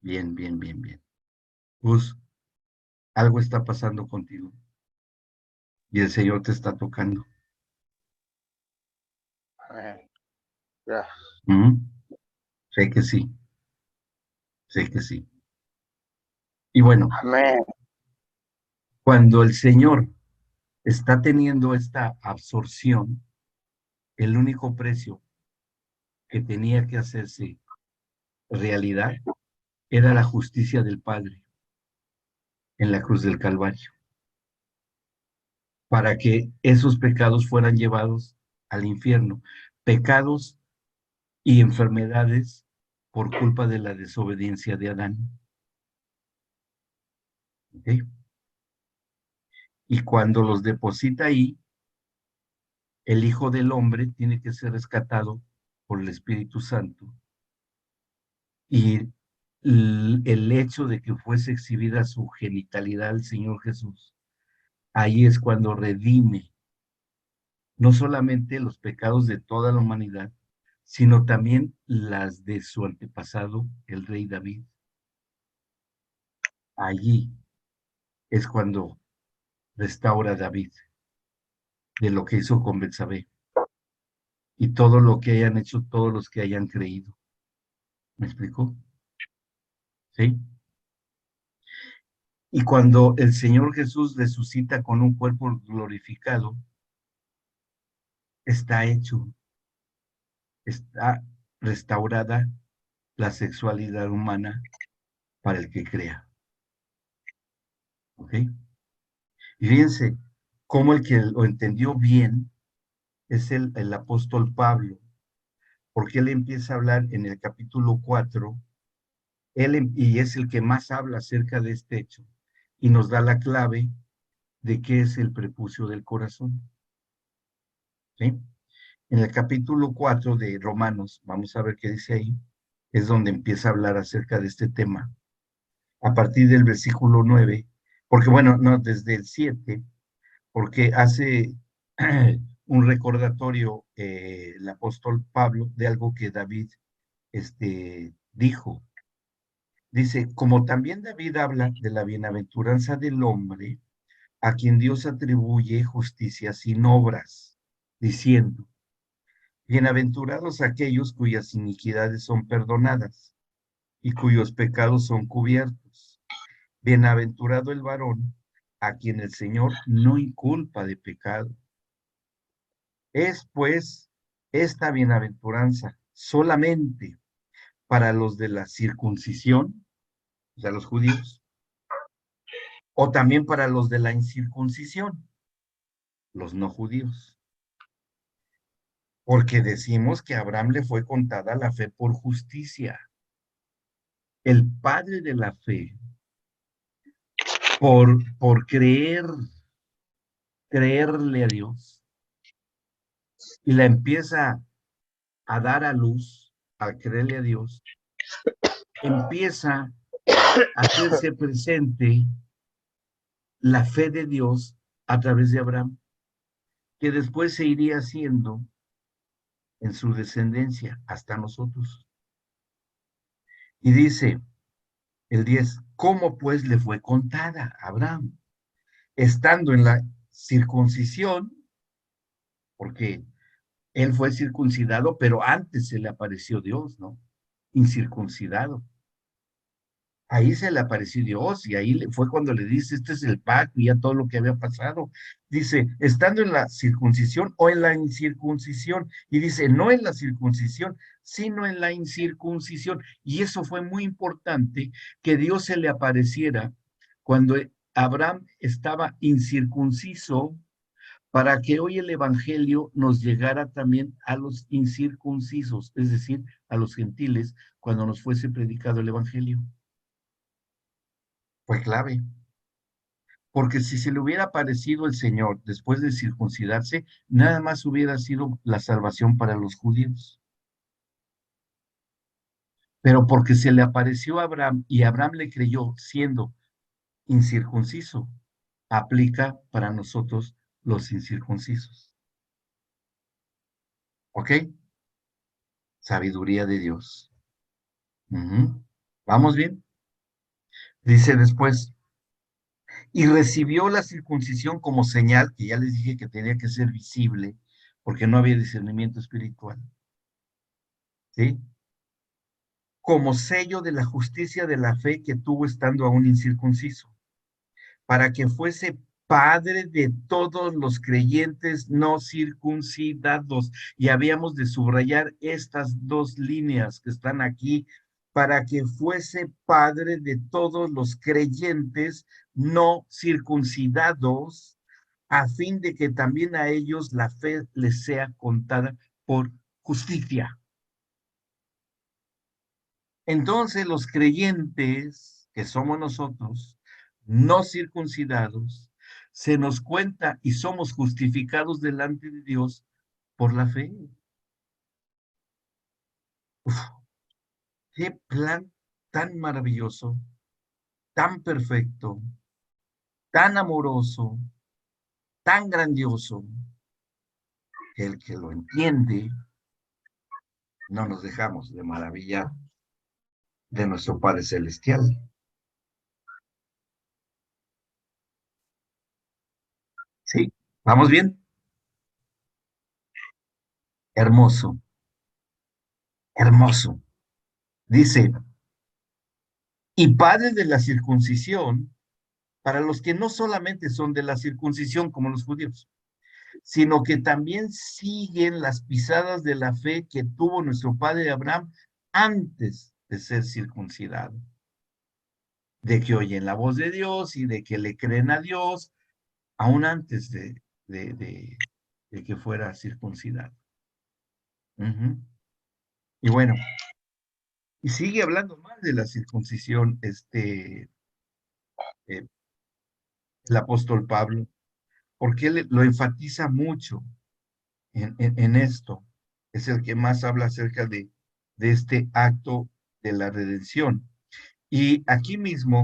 bien, bien, bien, bien. Gus, algo está pasando contigo y el Señor te está tocando. Amén. Gracias. ¿Mm? Sé que sí, sé que sí. Y bueno, Amén. cuando el Señor está teniendo esta absorción, el único precio que tenía que hacerse realidad era la justicia del Padre en la cruz del Calvario, para que esos pecados fueran llevados al infierno, pecados y enfermedades por culpa de la desobediencia de Adán. ¿Okay? Y cuando los deposita ahí, el Hijo del Hombre tiene que ser rescatado por el Espíritu Santo. Y el hecho de que fuese exhibida su genitalidad al Señor Jesús, ahí es cuando redime no solamente los pecados de toda la humanidad, sino también las de su antepasado, el rey David. Allí es cuando restaura a David de lo que hizo con Betsabé y todo lo que hayan hecho todos los que hayan creído. ¿Me explicó? ¿Sí? Y cuando el Señor Jesús resucita con un cuerpo glorificado, está hecho, está restaurada la sexualidad humana para el que crea. ¿Ok? Y fíjense cómo el que lo entendió bien es el apóstol Pablo, porque él empieza a hablar en el capítulo 4, y es el que más habla acerca de este hecho, y nos da la clave de qué es el prepucio del corazón. ¿Sí? En el capítulo 4 de Romanos, vamos a ver qué dice ahí, es donde empieza a hablar acerca de este tema. A partir del versículo 9, porque bueno, no, desde el 7, porque hace un recordatorio el apóstol Pablo de algo que David dijo. Dice, como también David habla de la bienaventuranza del hombre, a quien Dios atribuye justicia sin obras, diciendo, bienaventurados aquellos cuyas iniquidades son perdonadas y cuyos pecados son cubiertos. Bienaventurado el varón a quien el Señor no inculpa de pecado. Es pues esta bienaventuranza solamente para los de la circuncisión, o sea, los judíos, o también para los de la incircuncisión, los no judíos. Porque decimos que a Abraham le fue contada la fe por justicia. El padre de la fe, por creerle a Dios, y la empieza a dar a luz, al creerle a Dios, empieza a hacerse presente la fe de Dios a través de Abraham, que después se iría haciendo en su descendencia hasta nosotros. Y dice El 10. ¿Cómo pues le fue contada a Abraham? Estando en la circuncisión, porque él fue circuncidado, pero antes se le apareció Dios, ¿no? Incircuncidado. Ahí se le apareció Dios y ahí fue cuando le dice, este es el pacto y ya todo lo que había pasado. Dice, estando en la circuncisión o en la incircuncisión. Y dice, no en la circuncisión, sino en la incircuncisión. Y eso fue muy importante, que Dios se le apareciera cuando Abraham estaba incircunciso, para que hoy el evangelio nos llegara también a los incircuncisos, es decir, a los gentiles, cuando nos fuese predicado el evangelio. Fue clave, porque si se le hubiera aparecido el Señor después de circuncidarse, nada más hubiera sido la salvación para los judíos. Pero porque se le apareció a Abraham y Abraham le creyó siendo incircunciso, aplica para nosotros los incircuncisos. ¿Ok? Sabiduría de Dios. ¿Vamos bien? Dice después, y recibió la circuncisión como señal, que ya les dije que tenía que ser visible, porque no había discernimiento espiritual, ¿sí? Como sello de la justicia de la fe que tuvo estando aún incircunciso, para que fuese padre de todos los creyentes no circuncidados. Y habíamos de subrayar estas dos líneas que están aquí, para que fuese padre de todos los creyentes no circuncidados, a fin de que también a ellos la fe les sea contada por justicia. Entonces los creyentes, que somos nosotros, no circuncidados, se nos cuenta y somos justificados delante de Dios por la fe. Uf, qué plan tan maravilloso, tan perfecto, tan amoroso, tan grandioso, que el que lo entiende, no nos dejamos de maravillar de nuestro Padre Celestial. ¿Sí? ¿Vamos bien? Hermoso, hermoso. Dice, y padre de la circuncisión, para los que no solamente son de la circuncisión como los judíos, sino que también siguen las pisadas de la fe que tuvo nuestro padre Abraham antes de ser circuncidado, de que oyen la voz de Dios y de que le creen a Dios, aún antes de que fuera circuncidado. Y bueno, y sigue hablando más de la circuncisión, el apóstol Pablo, porque él lo enfatiza mucho en esto. Es el que más habla acerca de este acto de la redención. Y aquí mismo,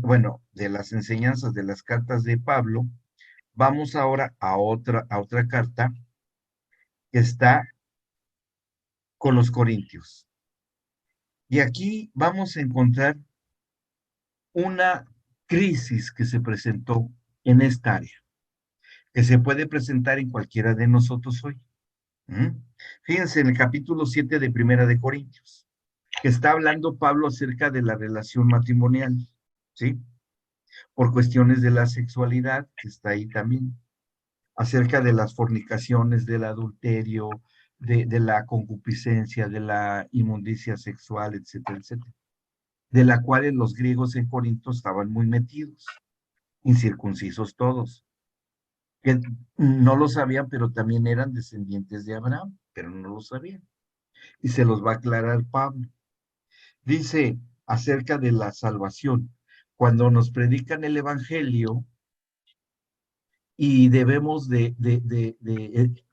bueno, de las enseñanzas de las cartas de Pablo, vamos ahora a otra carta que está con los Corintios. Y aquí vamos a encontrar una crisis que se presentó en esta área, que se puede presentar en cualquiera de nosotros hoy. Fíjense en el capítulo 7 de Primera de Corintios, que está hablando Pablo acerca de la relación matrimonial, ¿sí? Por cuestiones de la sexualidad, que está ahí también, acerca de las fornicaciones, del adulterio, de la concupiscencia, de la inmundicia sexual, etcétera, etcétera, de la cual los griegos en Corinto estaban muy metidos, incircuncisos todos, que no lo sabían, pero también eran descendientes de Abraham, pero no lo sabían. Y se los va a aclarar Pablo. Dice acerca de la salvación, cuando nos predican el evangelio y debemos de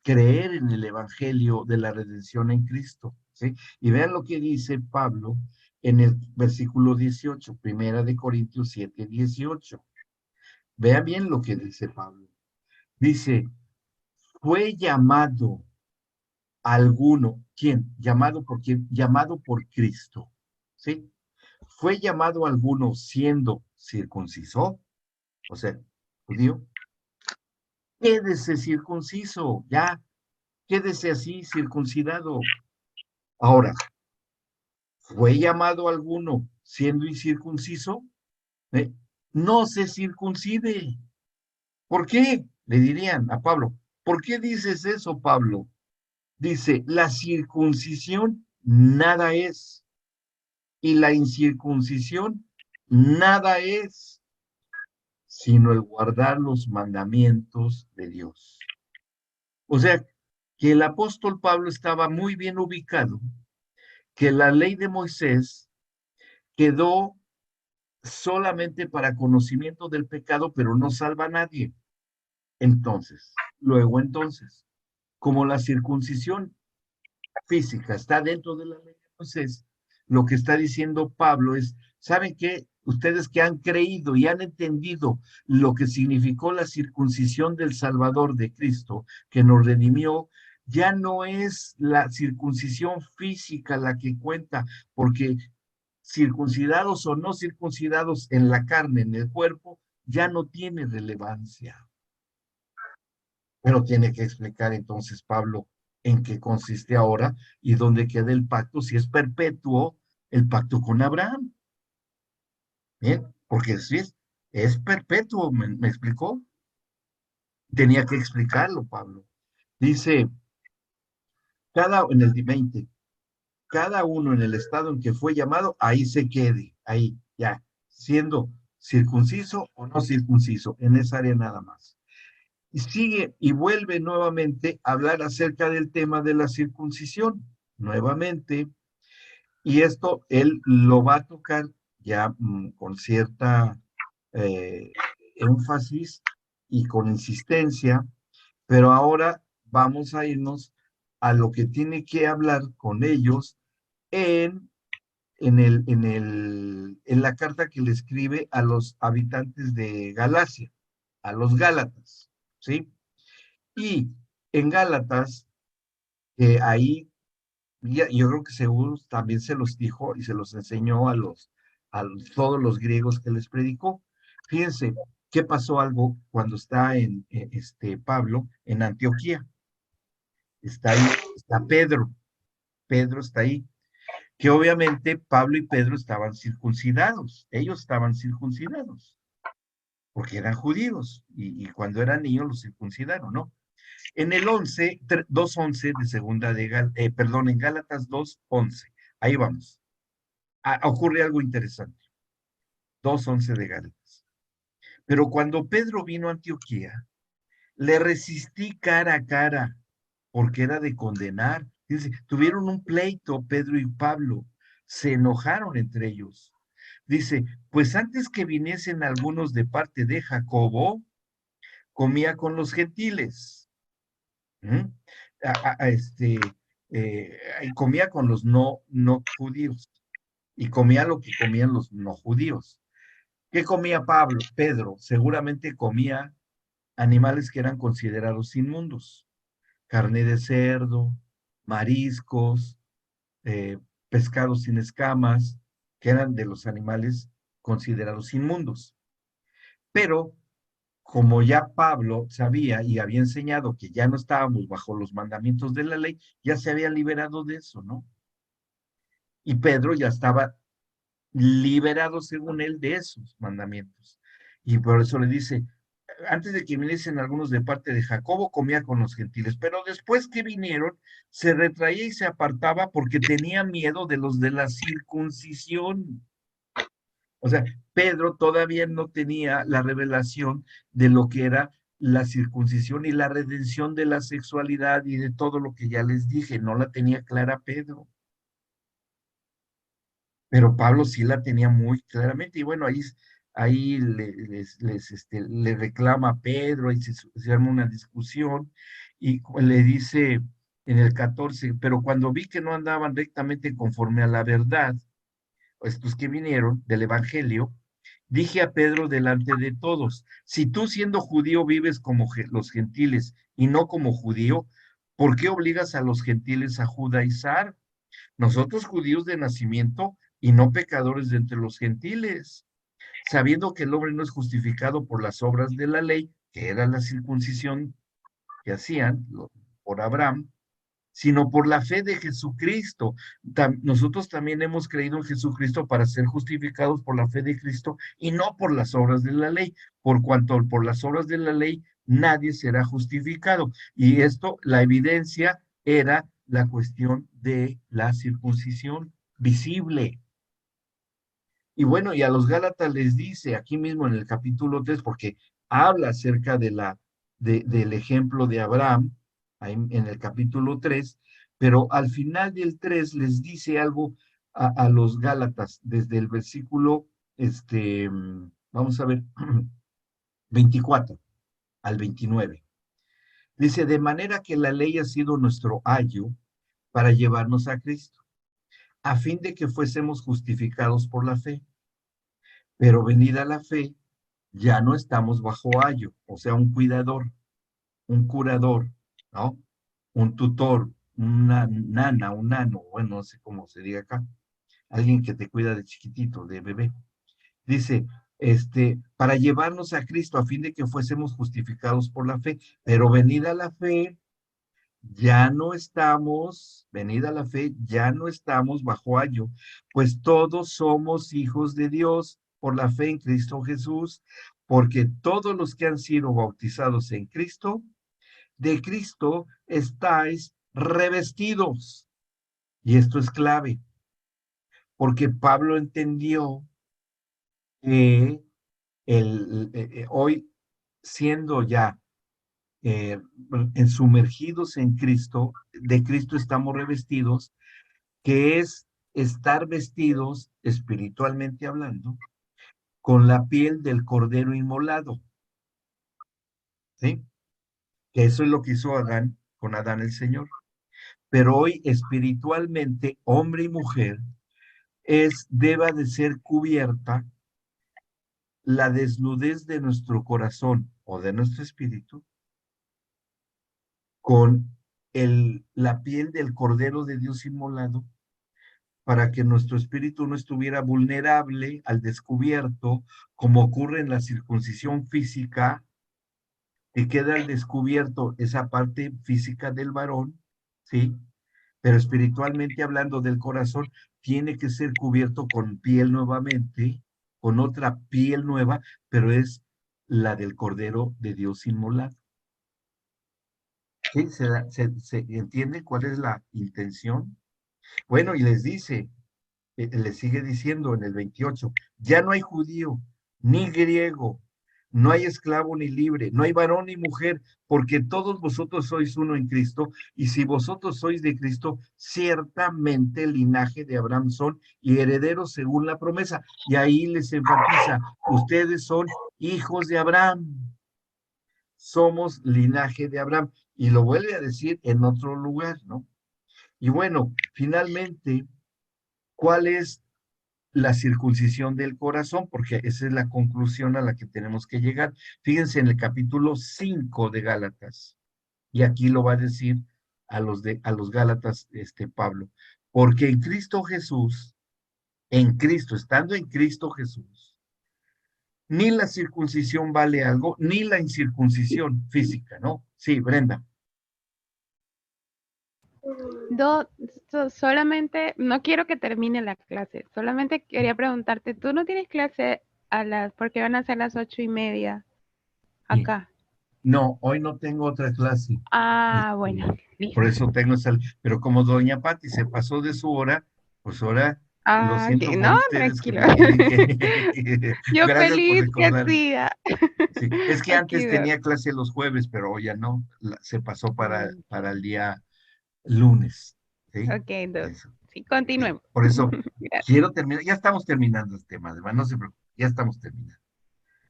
creer en el evangelio de la redención en Cristo, ¿sí? Y vean lo que dice Pablo en el versículo 18, Primera de Corintios 7, 18. Vean bien lo que dice Pablo. Dice, fue llamado alguno, ¿quién? ¿Llamado por quién? Llamado por Cristo, ¿sí? ¿Fue llamado alguno siendo circunciso? O sea, judío. Quédese circunciso, ya. Quédese así, circuncidado. Ahora, ¿fue llamado alguno siendo incircunciso? ¿Eh? No se circuncide. ¿Por qué? Le dirían a Pablo. ¿Por qué dices eso, Pablo? Dice, la circuncisión nada es, y la incircuncisión nada es, sino el guardar los mandamientos de Dios. O sea, que el apóstol Pablo estaba muy bien ubicado, que la ley de Moisés quedó solamente para conocimiento del pecado, pero no salva a nadie. Entonces, como la circuncisión física está dentro de la ley de Moisés, lo que está diciendo Pablo es, ¿saben qué? Ustedes que han creído y han entendido lo que significó la circuncisión del Salvador de Cristo, que nos redimió, ya no es la circuncisión física la que cuenta, porque circuncidados o no circuncidados en la carne, en el cuerpo, ya no tiene relevancia. Pero tiene que explicar entonces Pablo en qué consiste ahora y dónde queda el pacto, si es perpetuo el pacto con Abraham. Bien, porque si es perpetuo, ¿me explicó? Tenía que explicarlo, Pablo. Dice, en el 20, cada uno en el estado en que fue llamado, ahí se quede, ahí, ya, siendo circunciso o no circunciso, en esa área nada más. Y sigue y vuelve nuevamente a hablar acerca del tema de la circuncisión, nuevamente, y esto él lo va a tocar ya con cierta énfasis y con insistencia, pero ahora vamos a irnos a lo que tiene que hablar con ellos en la carta que le escribe a los habitantes de Galacia, a los Gálatas, ¿sí? Y en Gálatas, ahí, yo creo que seguro también se los dijo y se los enseñó todos los griegos que les predicó. Fíjense, ¿qué pasó algo cuando está Pablo en Antioquía? Está ahí, está Pedro está ahí, que obviamente Pablo y Pedro estaban circuncidados, ellos estaban circuncidados, porque eran judíos, y cuando eran niños los circuncidaron, ¿no? En el 2:11 de segunda en Gálatas 2:11, ahí vamos. Ocurre algo interesante. 2:11 de Gálatas. Pero cuando Pedro vino a Antioquía, le resistí cara a cara, porque era de condenar. Dice, tuvieron un pleito Pedro y Pablo, se enojaron entre ellos. Dice, pues antes que viniesen algunos de parte de Jacobo, comía con los gentiles. Y comía con los no judíos, y comía lo que comían los no judíos. ¿Qué comía Pedro? Seguramente comía animales que eran considerados inmundos, carne de cerdo, mariscos, pescados sin escamas, que eran de los animales considerados inmundos. Pero como ya Pablo sabía y había enseñado que ya no estábamos bajo los mandamientos de la ley, ya se había liberado de eso, ¿no? Y Pedro ya estaba liberado, según él, de esos mandamientos. Y por eso le dice, antes de que viniesen algunos de parte de Jacobo, comía con los gentiles, pero después que vinieron, se retraía y se apartaba porque tenía miedo de los de la circuncisión. O sea, Pedro todavía no tenía la revelación de lo que era la circuncisión y la redención de la sexualidad y de todo lo que ya les dije, no la tenía clara Pedro. Pero Pablo sí la tenía muy claramente, y bueno, ahí le reclama a Pedro, y se arma una discusión, y le dice en el 14, pero cuando vi que no andaban rectamente conforme a la verdad, estos que vinieron del Evangelio, dije a Pedro delante de todos, si tú siendo judío vives como los gentiles y no como judío, ¿por qué obligas a los gentiles a judaizar? Nosotros judíos de nacimiento y no pecadores de entre los gentiles, sabiendo que el hombre no es justificado por las obras de la ley, que era la circuncisión que hacían por Abraham, sino por la fe de Jesucristo. Nosotros también hemos creído en Jesucristo para ser justificados por la fe de Cristo y no por las obras de la ley, por cuanto por las obras de la ley nadie será justificado. Y esto, la evidencia era la cuestión de la circuncisión visible. Y bueno, y a los Gálatas les dice aquí mismo en el capítulo 3, porque habla acerca del ejemplo de Abraham, ahí en el capítulo 3, pero al final del 3 les dice algo a los Gálatas, desde el versículo, vamos a ver, 24 al 29. Dice, de manera que la ley ha sido nuestro ayo para llevarnos a Cristo, a fin de que fuésemos justificados por la fe. Pero venida la fe, ya no estamos bajo ayo, o sea, un cuidador, un curador, ¿no? Un tutor, una nana, un nano, bueno, no sé cómo se diga acá, alguien que te cuida de chiquitito, de bebé. Dice, para llevarnos a Cristo a fin de que fuésemos justificados por la fe, pero venida la fe, ya no estamos, venida la fe, ya no estamos bajo ayo, pues todos somos hijos de Dios por la fe en Cristo Jesús, porque todos los que han sido bautizados en Cristo, de Cristo estáis revestidos. Y esto es clave, porque Pablo entendió que hoy, siendo ya sumergidos en Cristo, de Cristo estamos revestidos, que es estar vestidos, espiritualmente hablando, con la piel del cordero inmolado, ¿sí? Que eso es lo que hizo Adán, con Adán el Señor. Pero hoy, espiritualmente, hombre y mujer, deba de ser cubierta la desnudez de nuestro corazón o de nuestro espíritu con la piel del Cordero de Dios inmolado, para que nuestro espíritu no estuviera vulnerable al descubierto, como ocurre en la circuncisión física, que queda al descubierto esa parte física del varón, ¿sí? Pero espiritualmente hablando del corazón, tiene que ser cubierto con piel nuevamente, con otra piel nueva, pero es la del Cordero de Dios inmolado. ¿Sí? ¿Se entiende cuál es la intención? Bueno, y les dice, le sigue diciendo en el 28, ya no hay judío, ni griego, no hay esclavo ni libre, no hay varón ni mujer, porque todos vosotros sois uno en Cristo, y si vosotros sois de Cristo, ciertamente el linaje de Abraham son y herederos según la promesa. Y ahí les enfatiza, ustedes son hijos de Abraham, somos linaje de Abraham, y lo vuelve a decir en otro lugar, ¿no? Y bueno, finalmente, ¿cuál es la circuncisión del corazón? Porque esa es la conclusión a la que tenemos que llegar. Fíjense en el capítulo 5 de Gálatas, y aquí lo va a decir a los Gálatas, Pablo, porque en Cristo Jesús, estando en Cristo Jesús, ni la circuncisión vale algo, ni la incircuncisión física, ¿no? Sí, Brenda. Solamente, no quiero que termine la clase, solamente quería preguntarte, ¿tú no tienes clase porque van a ser las 8:30 acá? No, hoy no tengo otra clase. Bueno, listo. Por eso tengo pero como doña Patti se pasó de su hora, pues ahora lo siento por no, ustedes que tranquilo. me tienen que... Yo Gracias por feliz que recordar. siga. Sí, es que antes Aquí, tenía clase los jueves, pero hoy ya no, se pasó para Ok. el día lunes. ¿Sí? Ok, Eso. sí, continuemos. Por eso Gracias. quiero terminar, ya estamos terminando este tema, además, no se preocupen, ya estamos terminando.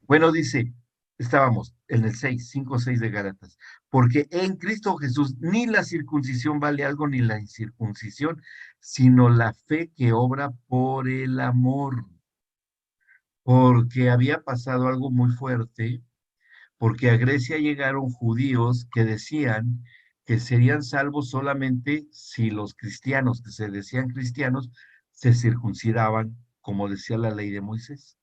Bueno, dice, estábamos en el 6, 5, 6 de Gálatas, porque en Cristo Jesús ni la circuncisión vale algo ni la incircuncisión, sino la fe que obra por el amor, porque había pasado algo muy fuerte, porque a Grecia llegaron judíos que decían que serían salvos solamente si los cristianos, que se decían cristianos, se circuncidaban, como decía la ley de Moisés.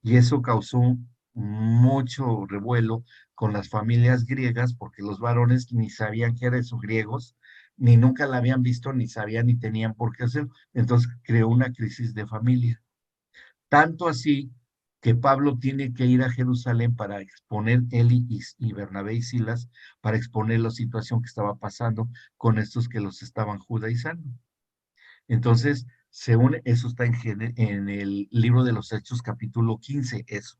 Y eso causó mucho revuelo con las familias griegas, porque los varones ni sabían que eran esos griegos, ni nunca la habían visto, ni sabían ni tenían por qué hacerlo. Entonces creó una crisis de familia. Tanto así que Pablo tiene que ir a Jerusalén para exponer, él y Bernabé y Silas, para exponer la situación que estaba pasando con estos que los estaban judaizando. Entonces, eso está en el libro de los Hechos, capítulo 15, eso.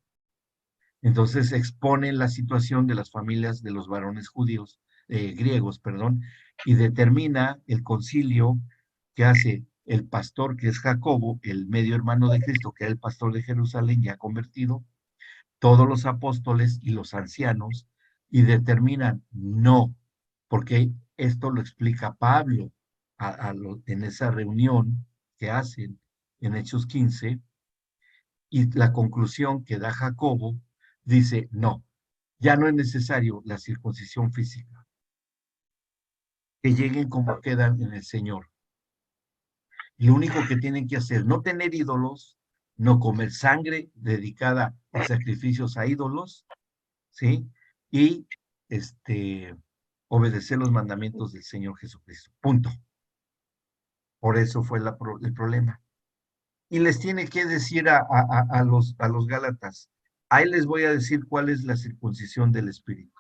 Entonces expone la situación de las familias de los varones judíos, griegos, perdón, y determina el concilio que hace el pastor, que es Jacobo, el medio hermano de Cristo, que era el pastor de Jerusalén, ya convertido, todos los apóstoles y los ancianos, y determinan no, porque esto lo explica Pablo en esa reunión que hacen en Hechos 15, y la conclusión que da Jacobo dice, no, ya no es necesario la circuncisión física, que lleguen como quedan en el Señor. Lo único que tienen que hacer, no tener ídolos, no comer sangre dedicada a sacrificios a ídolos, ¿sí? Y obedecer los mandamientos del Señor Jesucristo. Punto. Por eso fue el problema. Y les tiene que decir a los Gálatas, ahí les voy a decir cuál es la circuncisión del espíritu.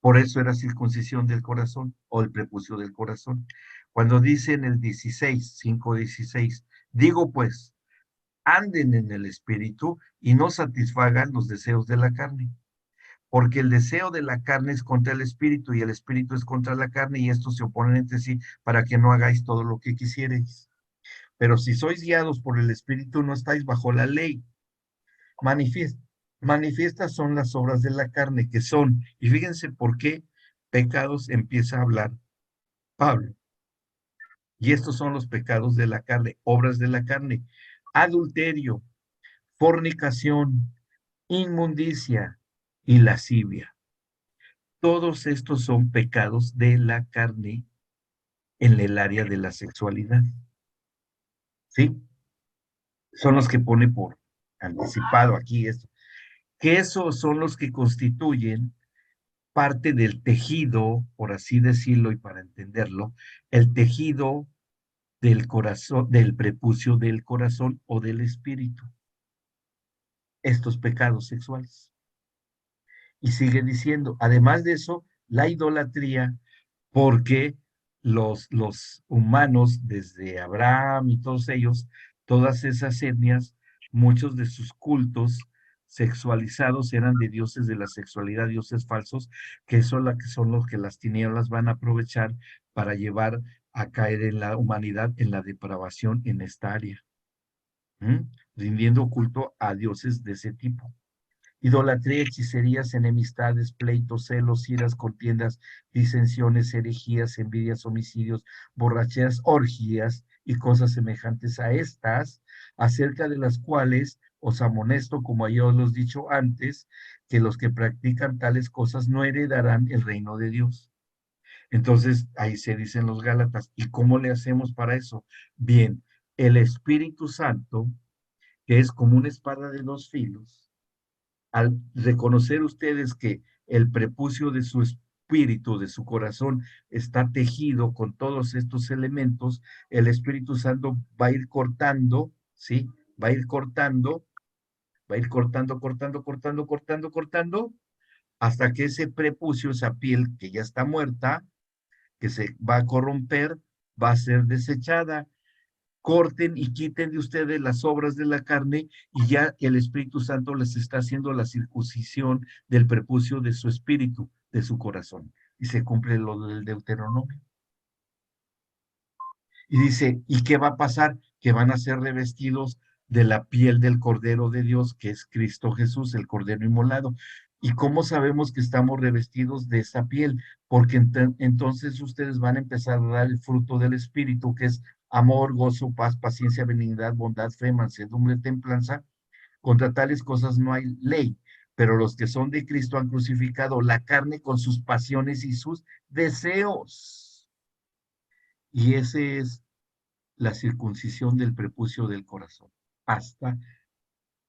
Por eso era circuncisión del corazón o el prepucio del corazón. Cuando dice en el 16, 5:16, digo pues, anden en el espíritu y no satisfagan los deseos de la carne. Porque el deseo de la carne es contra el espíritu y el espíritu es contra la carne y estos se oponen entre sí para que no hagáis todo lo que quisierais. Pero si sois guiados por el espíritu no estáis bajo la ley. Manifiestas son las obras de la carne que son, y fíjense por qué pecados empieza a hablar Pablo. Y estos son los pecados de la carne, obras de la carne: adulterio, fornicación, inmundicia y lascivia. Todos estos son pecados de la carne en el área de la sexualidad. ¿Sí? Son los que pone por anticipado aquí esto. Que esos son los que constituyen parte del tejido, por así decirlo y para entenderlo, el tejido del corazón, del prepucio del corazón o del espíritu. Estos pecados sexuales. Y sigue diciendo, además de eso, la idolatría, porque los humanos, desde Abraham y todos ellos, todas esas etnias, muchos de sus cultos sexualizados eran de dioses de la sexualidad, dioses falsos, que son los que las tinieblas van a aprovechar para llevar a caer en la humanidad en la depravación en esta área, rindiendo culto a dioses de ese tipo. Idolatría, hechicerías, enemistades, pleitos, celos, iras, contiendas, disensiones, herejías, envidias, homicidios, borracheras, orgías y cosas semejantes a estas, acerca de las cuales os amonesto, como yo os he dicho antes, que los que practican tales cosas no heredarán el reino de Dios. Entonces, ahí se dicen los Gálatas, ¿y cómo le hacemos para eso? Bien, el Espíritu Santo, que es como una espada de dos filos, al reconocer ustedes que el prepucio de su espíritu, de su corazón, está tejido con todos estos elementos, el Espíritu Santo va a ir cortando, ¿sí? Va a ir cortando, cortando, hasta que ese prepucio, esa piel que ya está muerta, que se va a corromper, va a ser desechada. Corten y quiten de ustedes las obras de la carne y ya el Espíritu Santo les está haciendo la circuncisión del prepucio de su espíritu, de su corazón. Y se cumple lo del Deuteronomio. Y dice, ¿y qué va a pasar? Que van a ser revestidos de la piel del Cordero de Dios, que es Cristo Jesús, el Cordero inmolado. ¿Y cómo sabemos que estamos revestidos de esa piel? Porque entonces ustedes van a empezar a dar el fruto del Espíritu, que es amor, gozo, paz, paciencia, benignidad, bondad, fe, mansedumbre, templanza. Contra tales cosas no hay ley, pero los que son de Cristo han crucificado la carne con sus pasiones y sus deseos. Y ese es la circuncisión del prepucio del corazón, hasta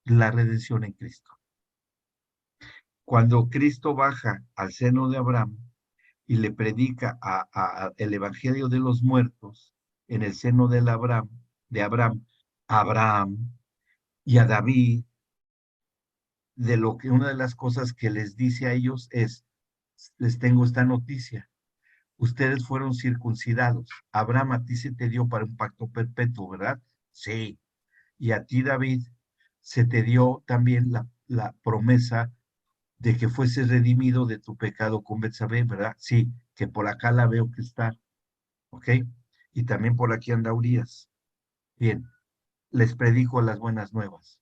la redención en Cristo. Cuando Cristo baja al seno de Abraham y le predica el evangelio de los muertos en el seno de Abraham, a Abraham y a David, de lo que una de las cosas que les dice a ellos es, les tengo esta noticia, ustedes fueron circuncidados, Abraham a ti se te dio para un pacto perpetuo, ¿verdad? Sí, y a ti David se te dio también la promesa de que fuese redimido de tu pecado con Betsabé, ¿verdad? Sí, que por acá la veo que está, ¿ok? Y también por aquí anda Urias. Bien, les predico las buenas nuevas.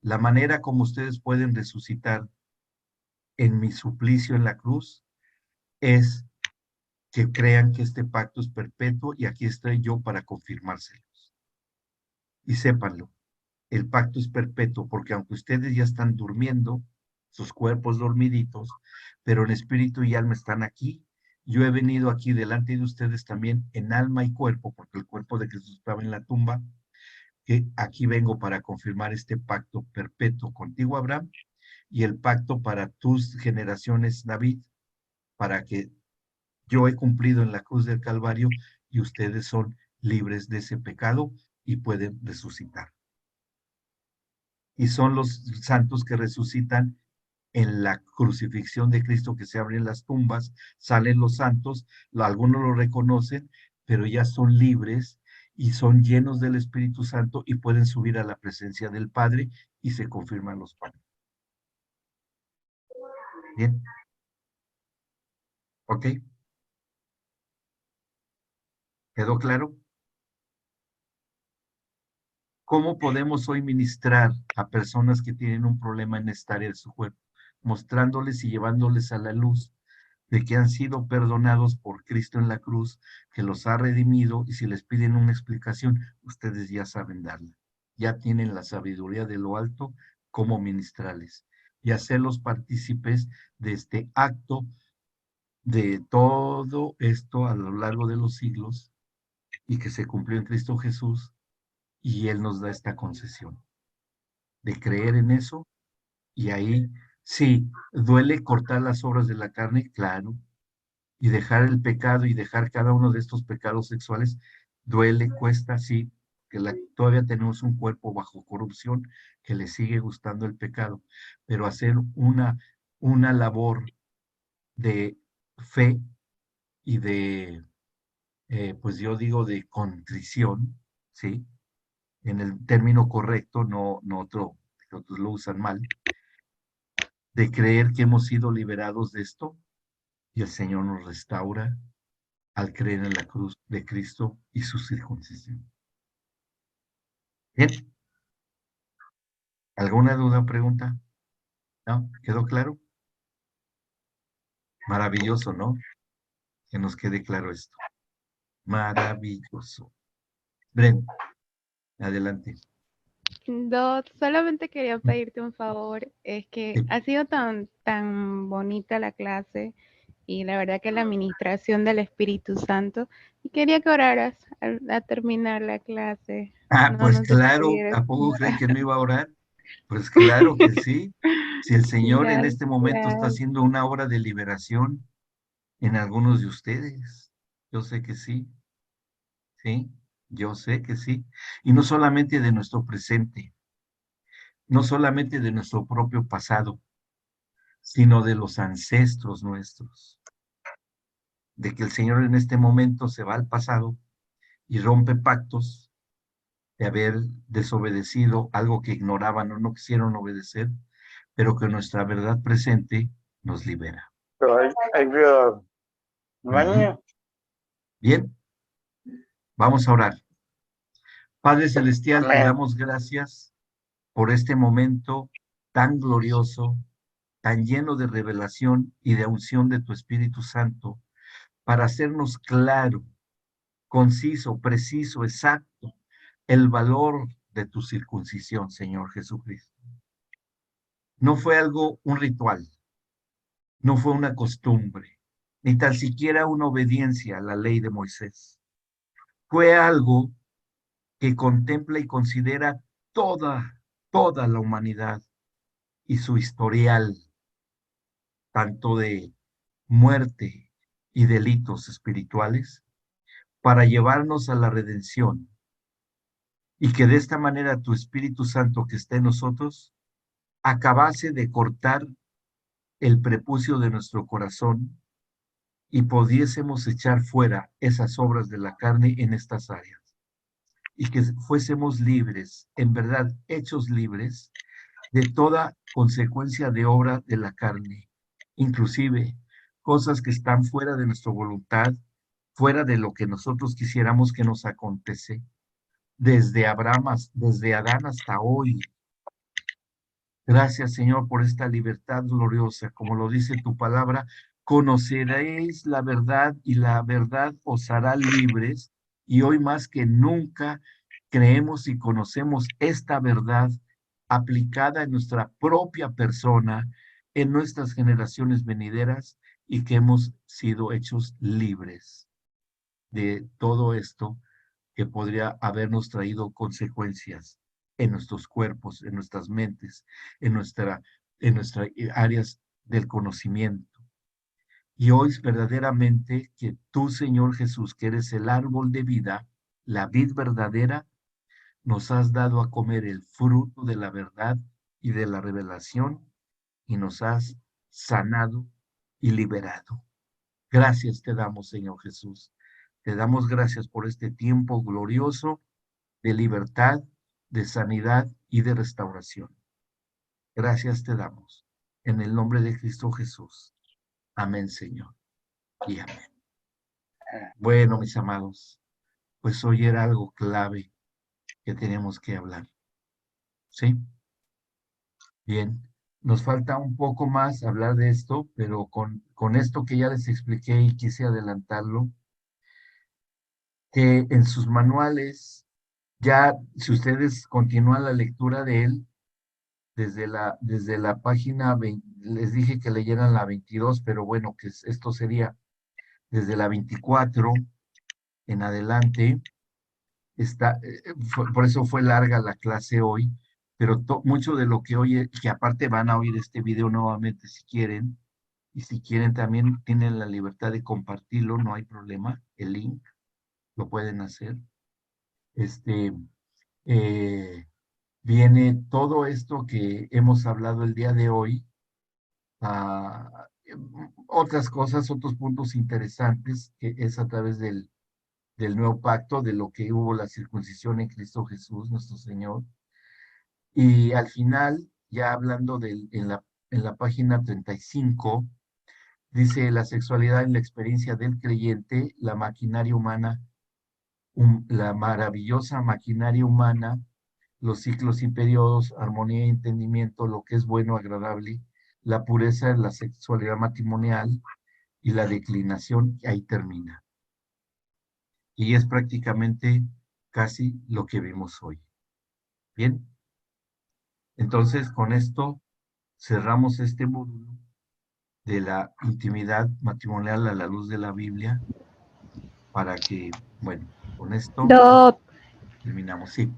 La manera como ustedes pueden resucitar en mi suplicio en la cruz es que crean que este pacto es perpetuo y aquí estoy yo para confirmárselos. Y sépanlo, el pacto es perpetuo porque aunque ustedes ya están durmiendo, sus cuerpos dormiditos, pero en espíritu y alma están aquí, yo he venido aquí delante de ustedes también en alma y cuerpo, porque el cuerpo de Jesús estaba en la tumba, que aquí vengo para confirmar este pacto perpetuo contigo, Abraham, y el pacto para tus generaciones, David, para que yo he cumplido en la cruz del Calvario y ustedes son libres de ese pecado y pueden resucitar. Y son los santos que resucitan en la crucifixión de Cristo, que se abren las tumbas, salen los santos, algunos lo reconocen, pero ya son libres y son llenos del Espíritu Santo y pueden subir a la presencia del Padre y se confirman los pactos. Bien. ¿Ok? ¿Quedó claro? ¿Cómo podemos hoy ministrar a personas que tienen un problema en esta área de su cuerpo? Mostrándoles y llevándoles a la luz de que han sido perdonados por Cristo en la cruz, que los ha redimido, y si les piden una explicación, ustedes ya saben darla. Ya tienen la sabiduría de lo alto cómo ministrarles y hacerlos partícipes de este acto, de todo esto a lo largo de los siglos y que se cumplió en Cristo Jesús, y Él nos da esta concesión de creer en eso. Y ahí sí, duele cortar las obras de la carne, claro, y dejar el pecado y dejar cada uno de estos pecados sexuales, duele, cuesta, sí, que todavía tenemos un cuerpo bajo corrupción que le sigue gustando el pecado, pero hacer una labor de fe y de, pues yo digo, de contrición, ¿sí? En el término correcto, no otro, que otros lo usan mal, de creer que hemos sido liberados de esto y el Señor nos restaura al creer en la cruz de Cristo y su circuncisión. Bien. ¿Alguna duda o pregunta? ¿No? ¿Quedó claro? Maravilloso, ¿no? Que nos quede claro esto. Maravilloso. Bren, adelante. Solamente quería pedirte un favor, es que Sí. ha sido tan bonita la clase y la verdad que la administración del Espíritu Santo, y quería que oraras a terminar la clase. Pues No sé si claro, pudieras. ¿a poco creen que no iba a orar? Pues claro que sí. Si el Señor en este momento está Gracias. haciendo una obra de liberación en algunos de ustedes, yo sé que sí, sí, yo sé que sí. Y no solamente de nuestro presente, no solamente de nuestro propio pasado, sino de los ancestros nuestros. De que el Señor en este momento se va al pasado y rompe pactos de haber desobedecido algo que ignoraban o no quisieron obedecer, pero que nuestra verdad presente nos libera. Rồi, anh vừa bánh Bien, vamos a orar. Padre Celestial, te mẹ damos gracias por este momento tan glorioso, tan lleno de revelación y de unción de tu Espíritu Santo, para hacernos claro, conciso, preciso, exacto, el valor de tu circuncisión, Señor Jesucristo. No fue algo, un ritual, no fue una costumbre, ni tan siquiera una obediencia a la ley de Moisés. Fue algo que contempla y considera toda la humanidad y su historial, tanto de muerte y delitos espirituales, para llevarnos a la redención, y que de esta manera tu Espíritu Santo que está en nosotros acabase de cortar el prepucio de nuestro corazón y pudiésemos echar fuera esas obras de la carne en estas áreas, y que fuésemos libres, en verdad hechos libres de toda consecuencia de obra de la carne, inclusive cosas que están fuera de nuestra voluntad, fuera de lo que nosotros quisiéramos que nos acontece, desde desde Adán hasta hoy. Gracias, Señor, por esta libertad gloriosa. Como lo dice tu palabra, conoceréis la verdad y la verdad os hará libres. Y hoy más que nunca creemos y conocemos esta verdad aplicada en nuestra propia persona, en nuestras generaciones venideras, y que hemos sido hechos libres de todo esto que podría habernos traído consecuencias en nuestros cuerpos, en nuestras mentes, en nuestras áreas del conocimiento. Y hoy verdaderamente que tú, Señor Jesús, que eres el árbol de vida, la vid verdadera, nos has dado a comer el fruto de la verdad y de la revelación, y nos has sanado y liberado. Gracias te damos, Señor Jesús. Te damos gracias por este tiempo glorioso de libertad, de sanidad y de restauración. Gracias te damos. En el nombre de Cristo Jesús. Amén, Señor. Y amén. Bueno, mis amados, pues hoy era algo clave que tenemos que hablar. ¿Sí? Bien. Nos falta un poco más hablar de esto, pero con esto que ya les expliqué y quise adelantarlo, que en sus manuales, ya si ustedes continúan la lectura de él, desde la página 20, les dije que leyeran la 22, pero bueno, que esto sería desde la 24 en adelante. Por eso fue larga la clase hoy, pero mucho de lo que oye, que aparte van a oír este video nuevamente si quieren, y si quieren también tienen la libertad de compartirlo, no hay problema, el link lo pueden hacer. Viene todo esto que hemos hablado el día de hoy, otras cosas, otros puntos interesantes, que es a través del nuevo pacto, de lo que hubo la circuncisión en Cristo Jesús, nuestro Señor. Y al final, ya hablando en la página 35, dice la sexualidad en la experiencia del creyente, la maquinaria humana, la maravillosa maquinaria humana, los ciclos y periodos, armonía y entendimiento, lo que es bueno, agradable, la pureza de la sexualidad matrimonial y la declinación, y ahí termina. Y es prácticamente casi lo que vimos hoy. Bien, entonces con esto cerramos este módulo de la intimidad matrimonial a la luz de la Biblia, para que, bueno, con esto terminamos. Sí.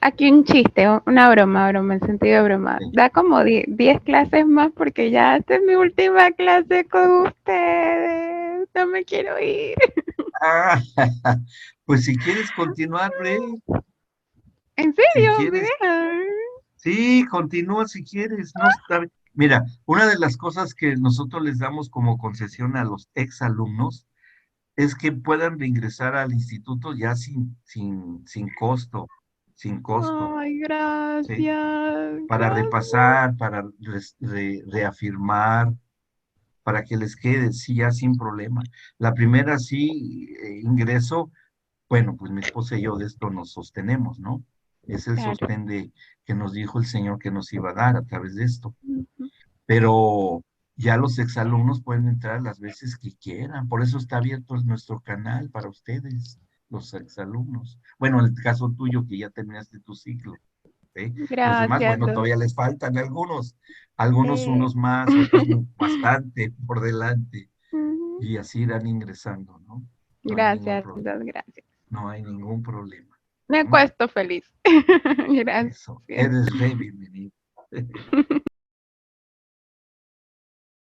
Aquí un chiste, una broma, en sentido de broma. Sí. Da como 10 clases más porque ya esta es mi última clase con ustedes. No me quiero ir. Ah, pues si quieres continuar, Rey. ¿En Si serio? ¿Me quieres, dejan? sí, continúa si quieres. No, mira, una de las cosas que nosotros les damos como concesión a los exalumnos es que puedan reingresar al instituto ya sin costo, Ay, ¿sí? gracias. Para repasar, para reafirmar, para que les quede, sí, ya sin problema. La primera sí, ingreso, bueno, pues mi esposa y yo de esto nos sostenemos, ¿no? Es el Claro. sostén que nos dijo el Señor que nos iba a dar a través de esto. Ujú. Pero ya los exalumnos pueden entrar las veces que quieran, por eso está abierto nuestro canal para ustedes, los exalumnos. Bueno, en el caso tuyo que ya terminaste tu ciclo. ¿Sí? Los demás, Gracias. bueno, todavía les faltan algunos Sí. unos más, otros bastante por delante, Ujú. y así irán ingresando, ¿no? No hay ningún Gracias, problema. gracias. No hay ningún problema. Me acuesto feliz. Gracias. Eso, eres Revi, mi